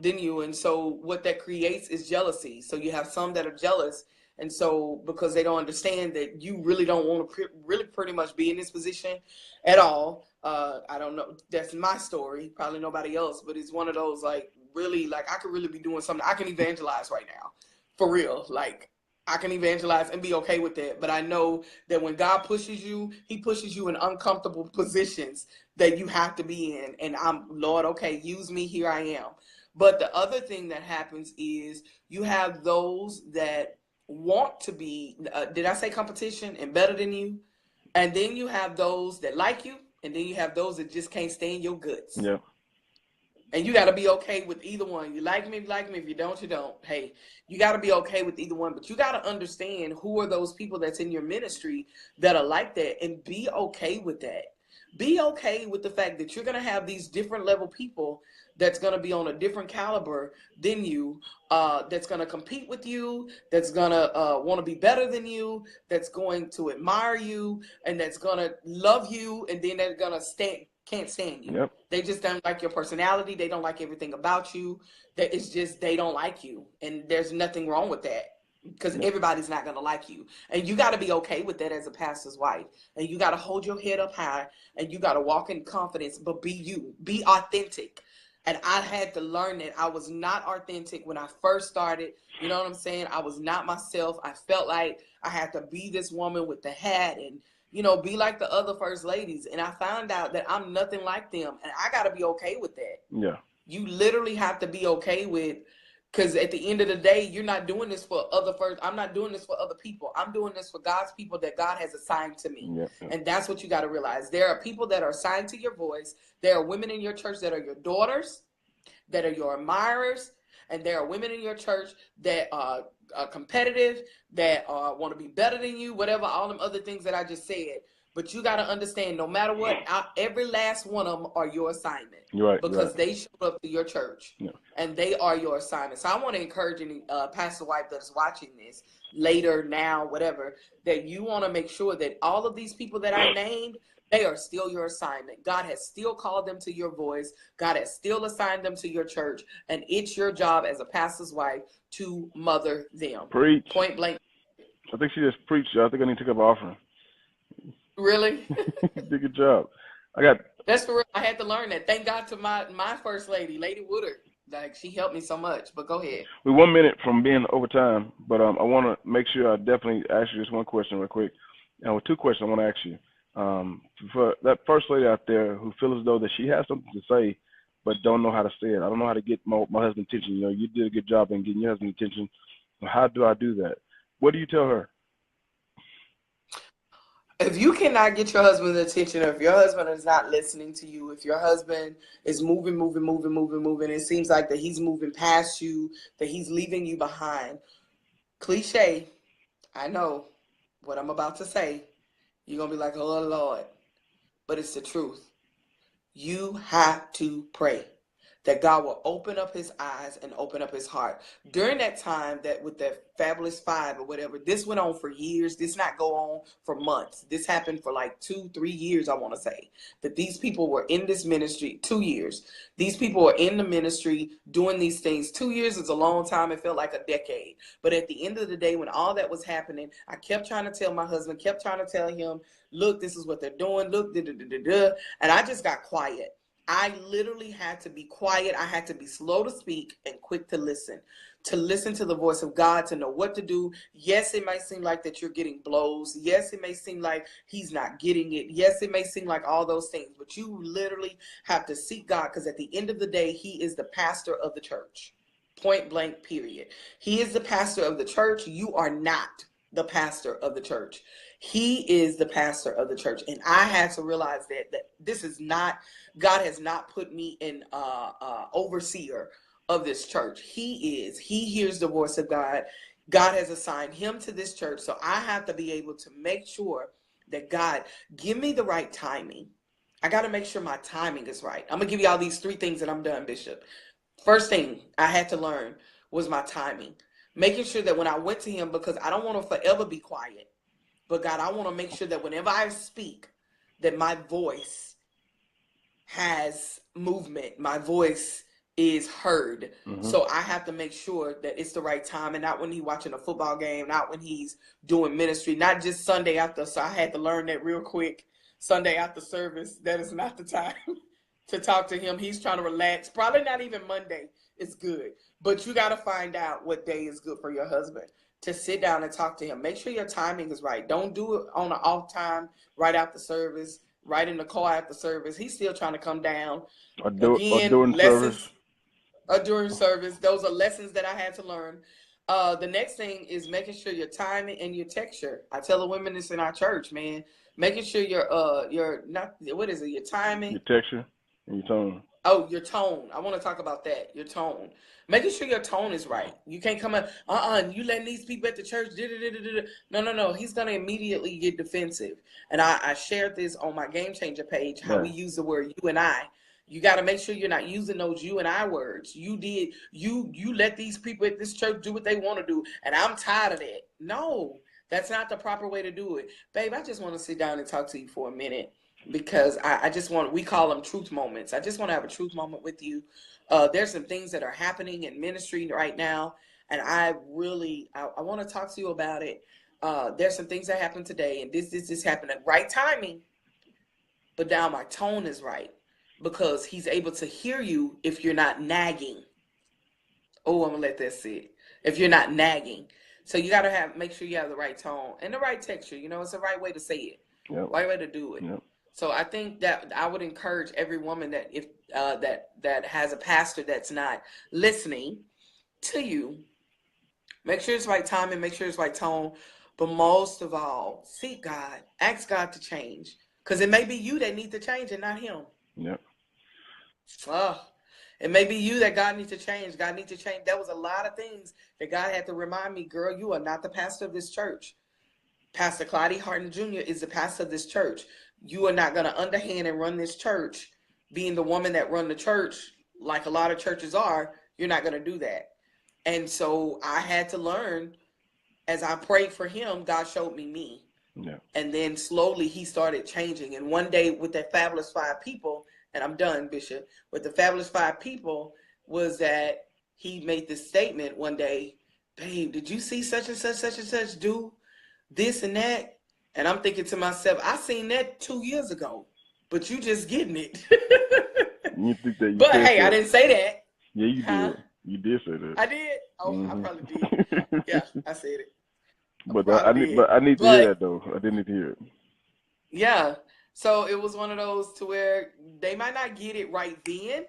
than you. And so what that creates is jealousy. So you have some that are jealous. And so because they don't understand that you really don't want to really pretty much be in this position at all. I don't know. That's my story. Probably nobody else, but it's one of those like really like I could really be doing something. I can evangelize right now for real. Like I can evangelize and be okay with that. But I know that when God pushes you, he pushes you in uncomfortable positions that you have to be in. And I'm, Lord, okay, use me, here I am. But the other thing that happens is you have those that want to be, did I say competition and better than you? And then you have those that like you. And then you have those that just can't stand your guts. Yeah. And you got to be okay with either one. You like me, you like me. If you don't, you don't. Hey, you got to be okay with either one. But you got to understand who are those people that's in your ministry that are like that and be okay with that. Be okay with the fact that you're going to have these different level people that's going to be on a different caliber than you, that's going to compete with you, that's going to want to be better than you, that's going to admire you, and that's going to love you, and then they're going to can't stand you. Yep. They just don't like your personality. They don't like everything about you. That it's just they don't like you, and there's nothing wrong with that because everybody's not going to like you, and you got to be okay with that as a pastor's wife, and you got to hold your head up high, and you got to walk in confidence, but be you, be authentic. And I had to learn that I was not authentic when I first started. You know what I'm saying? I was not myself. I felt like I had to be this woman with the hat and be like the other first ladies. And I found out that I'm nothing like them. And I got to be okay with that. Yeah. You literally have to be okay with, because at the end of the day, you're not doing this for other first. I'm not doing this for other people. I'm doing this for God's people that God has assigned to me. Yeah. And that's what you got to realize. There are people that are assigned to your voice. There are women in your church that are your daughters, that are your admirers. And there are women in your church that are competitive, that want to be better than you, whatever, all them other things that I just said. But you got to understand, no matter what, every last one of them are your assignment. You're right. Because they showed up to your church. Yeah. And they are your assignment. So I want to encourage any pastor wife that's watching this later, now, whatever, that you want to make sure that all of these people that I named, they are still your assignment. God has still called them to your voice. God has still assigned them to your church. And it's your job as a pastor's wife to mother them. Preach. Point blank. I think she just preached. I think I need to take up an offering. Really? Did a good job. That's for real. I had to learn that. Thank God to my first lady, Lady Woodard. Like, she helped me so much. But go ahead. We're 1 minute from being over time, but I want to make sure I definitely ask you just one question real quick. And with two questions I want to ask you. For that first lady out there who feels as though that she has something to say but don't know how to say it. I don't know how to get my husband's attention. You did a good job in getting your husband's attention. How do I do that? What do you tell her? If you cannot get your husband's attention, or if your husband is not listening to you, if your husband is moving, it seems like that he's moving past you, that he's leaving you behind. Cliche, I know what I'm about to say. You're going to be like, oh, Lord. But it's the truth. You have to pray that God will open up his eyes and open up his heart. During that time, that with the Fabulous Five or whatever, this went on for years. This not go on for months. This happened for like 2-3 years, I want to say. That these people were in this ministry, 2 years. These people were in the ministry doing these things. 2 years is a long time. It felt like a decade. But at the end of the day, when all that was happening, I kept trying to tell my husband, kept trying to tell him, look, this is what they're doing. Look, and I just got quiet. I literally had to be quiet. I had to be slow to speak and quick to listen to the voice of God, to know what to do. Yes, it might seem like that you're getting blows. Yes, it may seem like he's not getting it. Yes, it may seem like all those things, but you literally have to seek God, because at the end of the day, he is the pastor of the church. Point blank, period. He is the pastor of the church. You are not the pastor of the church. He is the pastor of the church. And I had to realize that this is not, God has not put me in overseer of this church. He hears the voice of God. God has assigned him to this church. So I have to be able to make sure that God, give me the right timing. I got to make sure my timing is right. I'm going to give you all these 3 things and I'm done, Bishop. First thing I had to learn was my timing. Making sure that when I went to him, because I don't want to forever be quiet, but God, I want to make sure that whenever I speak, that my voice has movement. My voice is heard. Mm-hmm. So I have to make sure that it's the right time, and not when he's watching a football game, not when he's doing ministry, not just Sunday after. So I had to learn that real quick. Sunday after service, that is not the time to talk to him. He's trying to relax. Probably not even Monday is good. But you got to find out what day is good for your husband to sit down and talk to him. Make sure your timing is right. Don't do it on an off time, right after service, right in the car after service. He's still trying to come down. Or during service. Or during service. Those are lessons that I had to learn. The next thing is making sure your timing and your texture. I tell the women this in our church, man. Making sure your not, what is it? Your timing, your texture, and your tone. Oh, your tone. I want to talk about that. Your tone. Making sure your tone is right. You can't come up, you letting these people at the church, No. He's going to immediately get defensive. And I shared this on my Game Changer page, how we use the word you and I. You got to make sure you're not using those you and I words. You let these people at this church do what they want to do, and I'm tired of that. No, that's not the proper way to do it. Babe, I just want to sit down and talk to you for a minute. Because I just want, we call them truth moments. I just want to have a truth moment with you. There's some things that are happening in ministry right now, and I want to talk to you about it. There's some things that happened today, and this happened at right timing, but now my tone is right, because he's able to hear you if you're not nagging. Oh, I'm gonna let that sit. If you're not nagging. So you got to make sure you have the right tone and the right texture. You know, it's the right way to say it. Yep. Right way to do it. Yep. So I think that I would encourage every woman that if that has a pastor that's not listening to you, make sure it's right time and make sure it's right tone. But most of all, seek God, ask God to change, because it may be you that need to change and not him. Yep. It may be you that God needs to change. God needs to change. There was a lot of things that God had to remind me, girl, you are not the pastor of this church. Pastor Clyde Harden Jr. is the pastor of this church. You are not going to underhand and run this church, being the woman that run the church like a lot of churches are. You're not going to do that. And so I had to learn, as I prayed for him, God showed me. Yeah. And then slowly he started changing. And one day with that Fabulous 5 people, and I'm done, Bishop, with the Fabulous 5 people, was that he made this statement one day, babe, did you see such and such do this and that? And I'm thinking to myself, I seen that 2 years ago, but you just getting it. You think that? But hey, I didn't say that. Yeah, you did. You did say that. I did. Oh, I probably did. Yeah, I said it. But I need to hear that though. I didn't need to hear it. Yeah. So it was one of those to where they might not get it right then,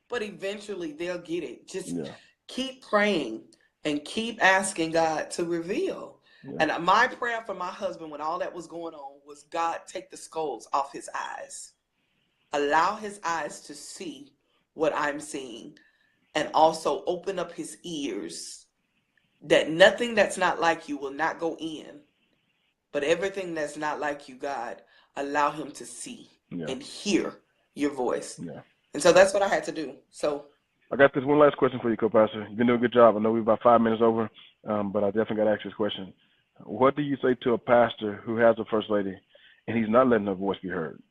but eventually they'll get it. Just keep praying and keep asking God to reveal. Yeah. And my prayer for my husband when all that was going on was, God, take the scales off his eyes. Allow his eyes to see what I'm seeing, and also open up his ears that nothing that's not like you will not go in, but everything that's not like you, God, allow him to see and hear your voice. And so that's what I had to do. So I got this one last question for you, Co-Pastor. You've been doing a good job. I know we're about 5 minutes over, but I definitely got to ask this question. What do you say to a pastor who has a first lady and he's not letting her voice be heard?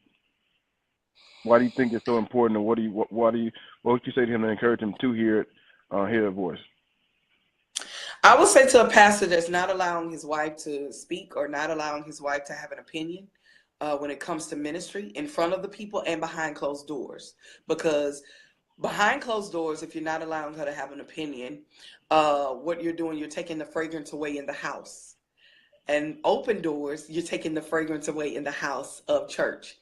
Why do you think it's so important, or what would you say to him to encourage him to hear her voice? I would say to a pastor that's not allowing his wife to speak or not allowing his wife to have an opinion when it comes to ministry in front of the people and behind closed doors. Because behind closed doors, if you're not allowing her to have an opinion, what you're doing, you're taking the fragrance away in the house. And open doors, you're taking the fragrance away in the house of church.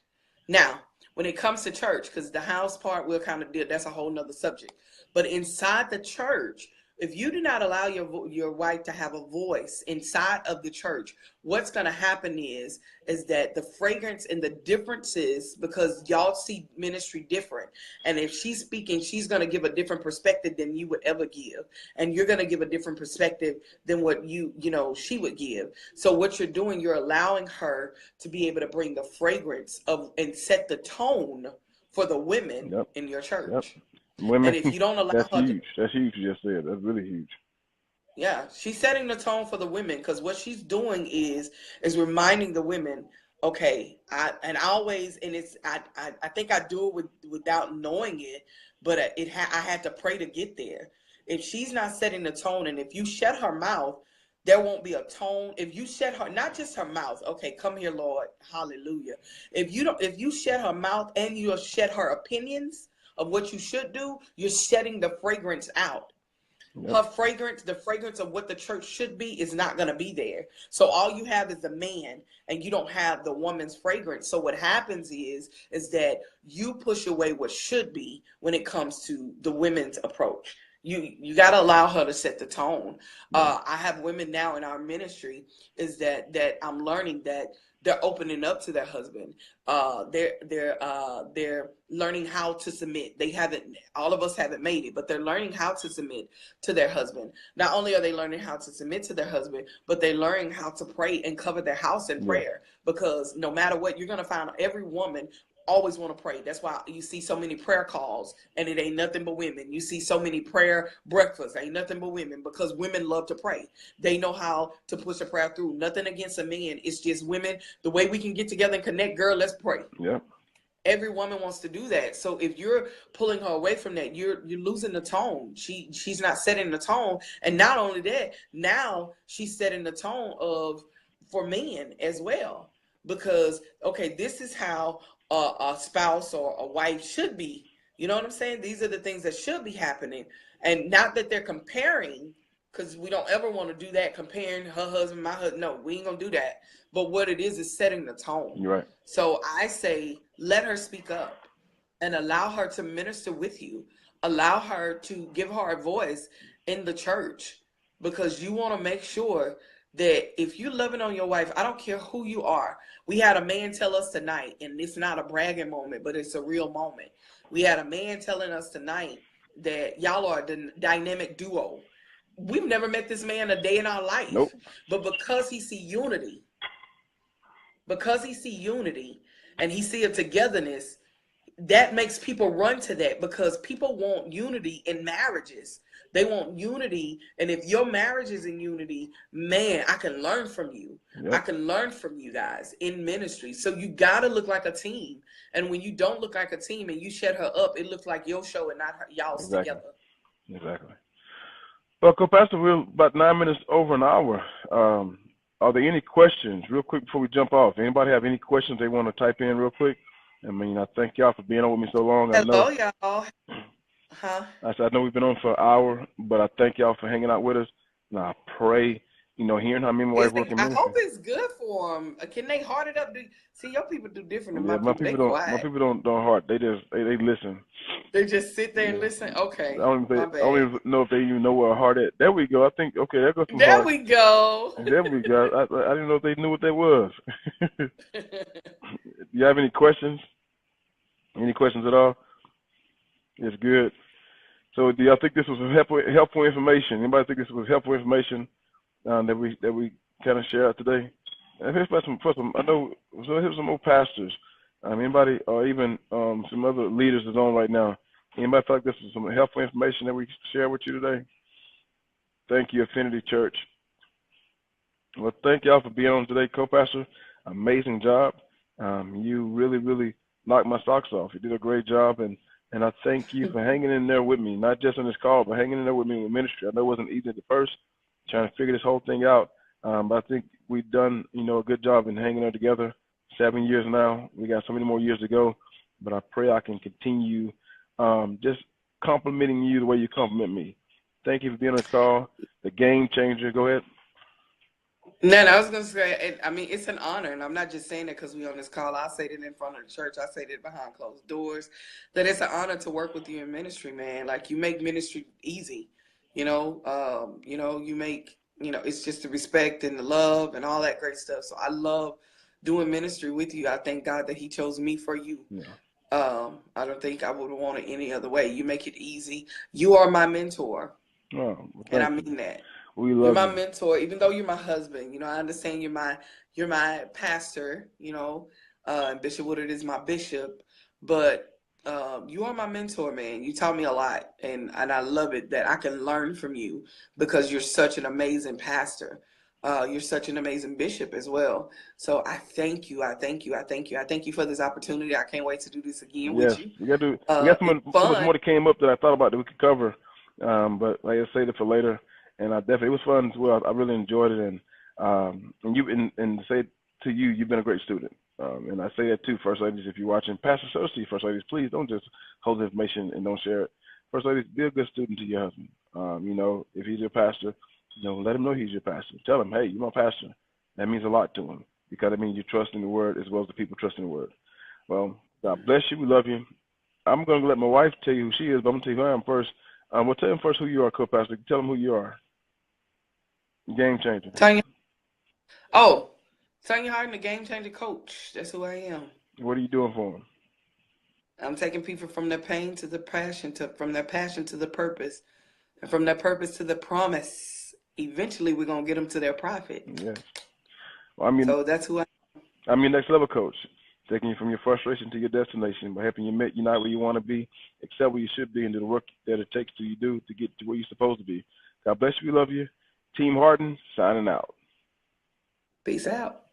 Now, when it comes to church, because the house part we'll kind of do, that's a whole nother subject. But inside the church, if you do not allow your wife to have a voice inside of the church, what's going to happen is that the fragrance and the differences, because y'all see ministry different. And if she's speaking, she's going to give a different perspective than you would ever give. And you're going to give a different perspective than what she would give. So what you're doing, you're allowing her to be able to bring the fragrance of and set the tone for the women in your church. Women, and if you don't allow that's her huge. That's huge. You just said that's really huge. Yeah, she's setting the tone for the women, because what she's doing is reminding the women, okay, I think I do it without knowing it, but I had to pray to get there. If she's not setting the tone, and if you shut her mouth, there won't be a tone. If you shut her, not just her mouth, okay, come here, Lord, hallelujah. If you shut her mouth and you shut her opinions of what you should do, you're shutting the fragrance out. Her fragrance, the fragrance of what the church should be, is not going to be there. So all you have is the man, and you don't have the woman's fragrance. So what happens is that you push away what should be when it comes to the women's approach. You got to allow her to set the tone. I have women now in our ministry is that I'm learning that they're opening up to their husband. They're learning how to submit. All of us haven't made it, but they're learning how to submit to their husband. Not only are they learning how to submit to their husband, but they're learning how to pray and cover their house in prayer. Because no matter what, you're going to find every woman always want to pray. That's why you see so many prayer calls, and it ain't nothing but women. You see so many prayer breakfasts, ain't nothing but women, because women love to pray. They know how to push a prayer through. Nothing against a man. It's just women. The way we can get together and connect, girl, let's pray. Yeah. Every woman wants to do that. So if you're pulling her away from that, you're losing the tone. She's not setting the tone. And not only that, now she's setting the tone for men as well. Because, okay, this is how a spouse or a wife should be. You know what I'm saying? These are the things that should be happening. And not that they're comparing, because we don't ever want to do that, comparing her husband, my husband. No, we ain't going to do that. But what it is setting the tone. You're right. So I say, let her speak up and allow her to minister with you. Allow her to give her a voice in the church, because you want to make sure that if you're loving on your wife, I don't care who you are. We had a man tell us tonight, and it's not a bragging moment, but it's a real moment. We had a man telling us tonight that y'all are the dynamic duo. We've never met this man a day in our life. Nope. But because he see unity, and he see a togetherness, that makes people run to that, because people want unity in marriages. They want unity. And if your marriage is in unity, man, I can learn from you. Yep. I can learn from you guys in ministry. So you got to look like a team. And when you don't look like a team and you shut her up, it looks like your show and not y'all's together. Exactly. Well, Co-Pastor, we're about 9 minutes over an hour. Are there any questions real quick before we jump off? Anybody have any questions they want to type in real quick? I mean, I thank y'all for being on with me so long. Hello, y'all. Huh? I know we've been on for an hour, but I thank y'all for hanging out with us. And I pray hearing how me and my wife work in I hope ministry. it's good for them. Can they heart it up? See, your people do different than Yeah, my people. They quiet. don't heart. They listen. They just sit there and Yeah. listen. Okay, I my don't bad. even know if they even know where a heart at. There we go. I think, okay, there goes some There heart. we go. There we go. I didn't know if they knew what that was. Do you have any questions? Any questions at all? It's good. So do y'all think this was helpful information? Anybody think this was helpful information that we kind of share out today? And here's for some. I know. So here's some more pastors. Anybody or even some other leaders that's on right now. Anybody feel like this was some helpful information that we share with you today? Thank you, Affinity Church. Well, thank y'all for being on today, co-pastor. Amazing job. You really, really knocked my socks off. You did a great job, and I thank you for hanging in there with me, not just on this call, but hanging in there with me with ministry. I know it wasn't easy at the first, trying to figure this whole thing out, but I think we've done, a good job in hanging there together. 7 years now. We got so many more years to go, but I pray I can continue just complimenting you the way you compliment me. Thank you for being on the call. The game changer. Go ahead. No, I was gonna say. I mean, it's an honor, and I'm not just saying it because we on this call. I say it in front of the church. I say it behind closed doors. That it's an honor to work with you in ministry, man. Like you make ministry easy. You make. It's just the respect and the love and all that great stuff. So I love doing ministry with you. I thank God that He chose me for you. Yeah. I don't think I would want it any other way. You make it easy. You are my mentor, Well, and I thank you. mean that. We You're love my you. mentor, even though you're my husband. I understand you're my pastor. And Bishop Woodard is my bishop, but you are my mentor, man. You taught me a lot, and I love it that I can learn from you because you're such an amazing pastor. You're such an amazing bishop as well. So I thank you. I thank you. I thank you. I thank you for this opportunity. I can't wait to do this again Yes, with you. we got so It's much fun. more that came up that I thought about that we could cover, but like I say that for later. And it was fun as well. I really enjoyed it, and to say to you, you've been a great student. And I say that too, First Ladies, if you're watching, Pastor Cersei, First Ladies, please don't just hold the information and don't share it. First Ladies, be a good student to your husband. If he's your pastor, let him know he's your pastor. Tell him, hey, you're my pastor. That means a lot to him because it means you trust in the word as well as the people trusting the word. Well, God bless you. We love you. I'm going to let my wife tell you who she is, but I'm going to tell you who I am first. We'll tell him first who you are, co-pastor. Tell him who you are. Game changer. Tanya Harden, the game changer coach. That's who I am. What are you doing for him? I'm taking people from their pain to the passion, from their passion to the purpose, and from their purpose to the promise. Eventually, we're gonna get them to their profit. Yes. Well, so that's who I am. I'm your next level coach, taking you from your frustration to your destination by helping you not where you want to be, accept where you should be, and do the work that it takes to get to where you're supposed to be. God bless you. We love you. Team Harden signing out. Peace out.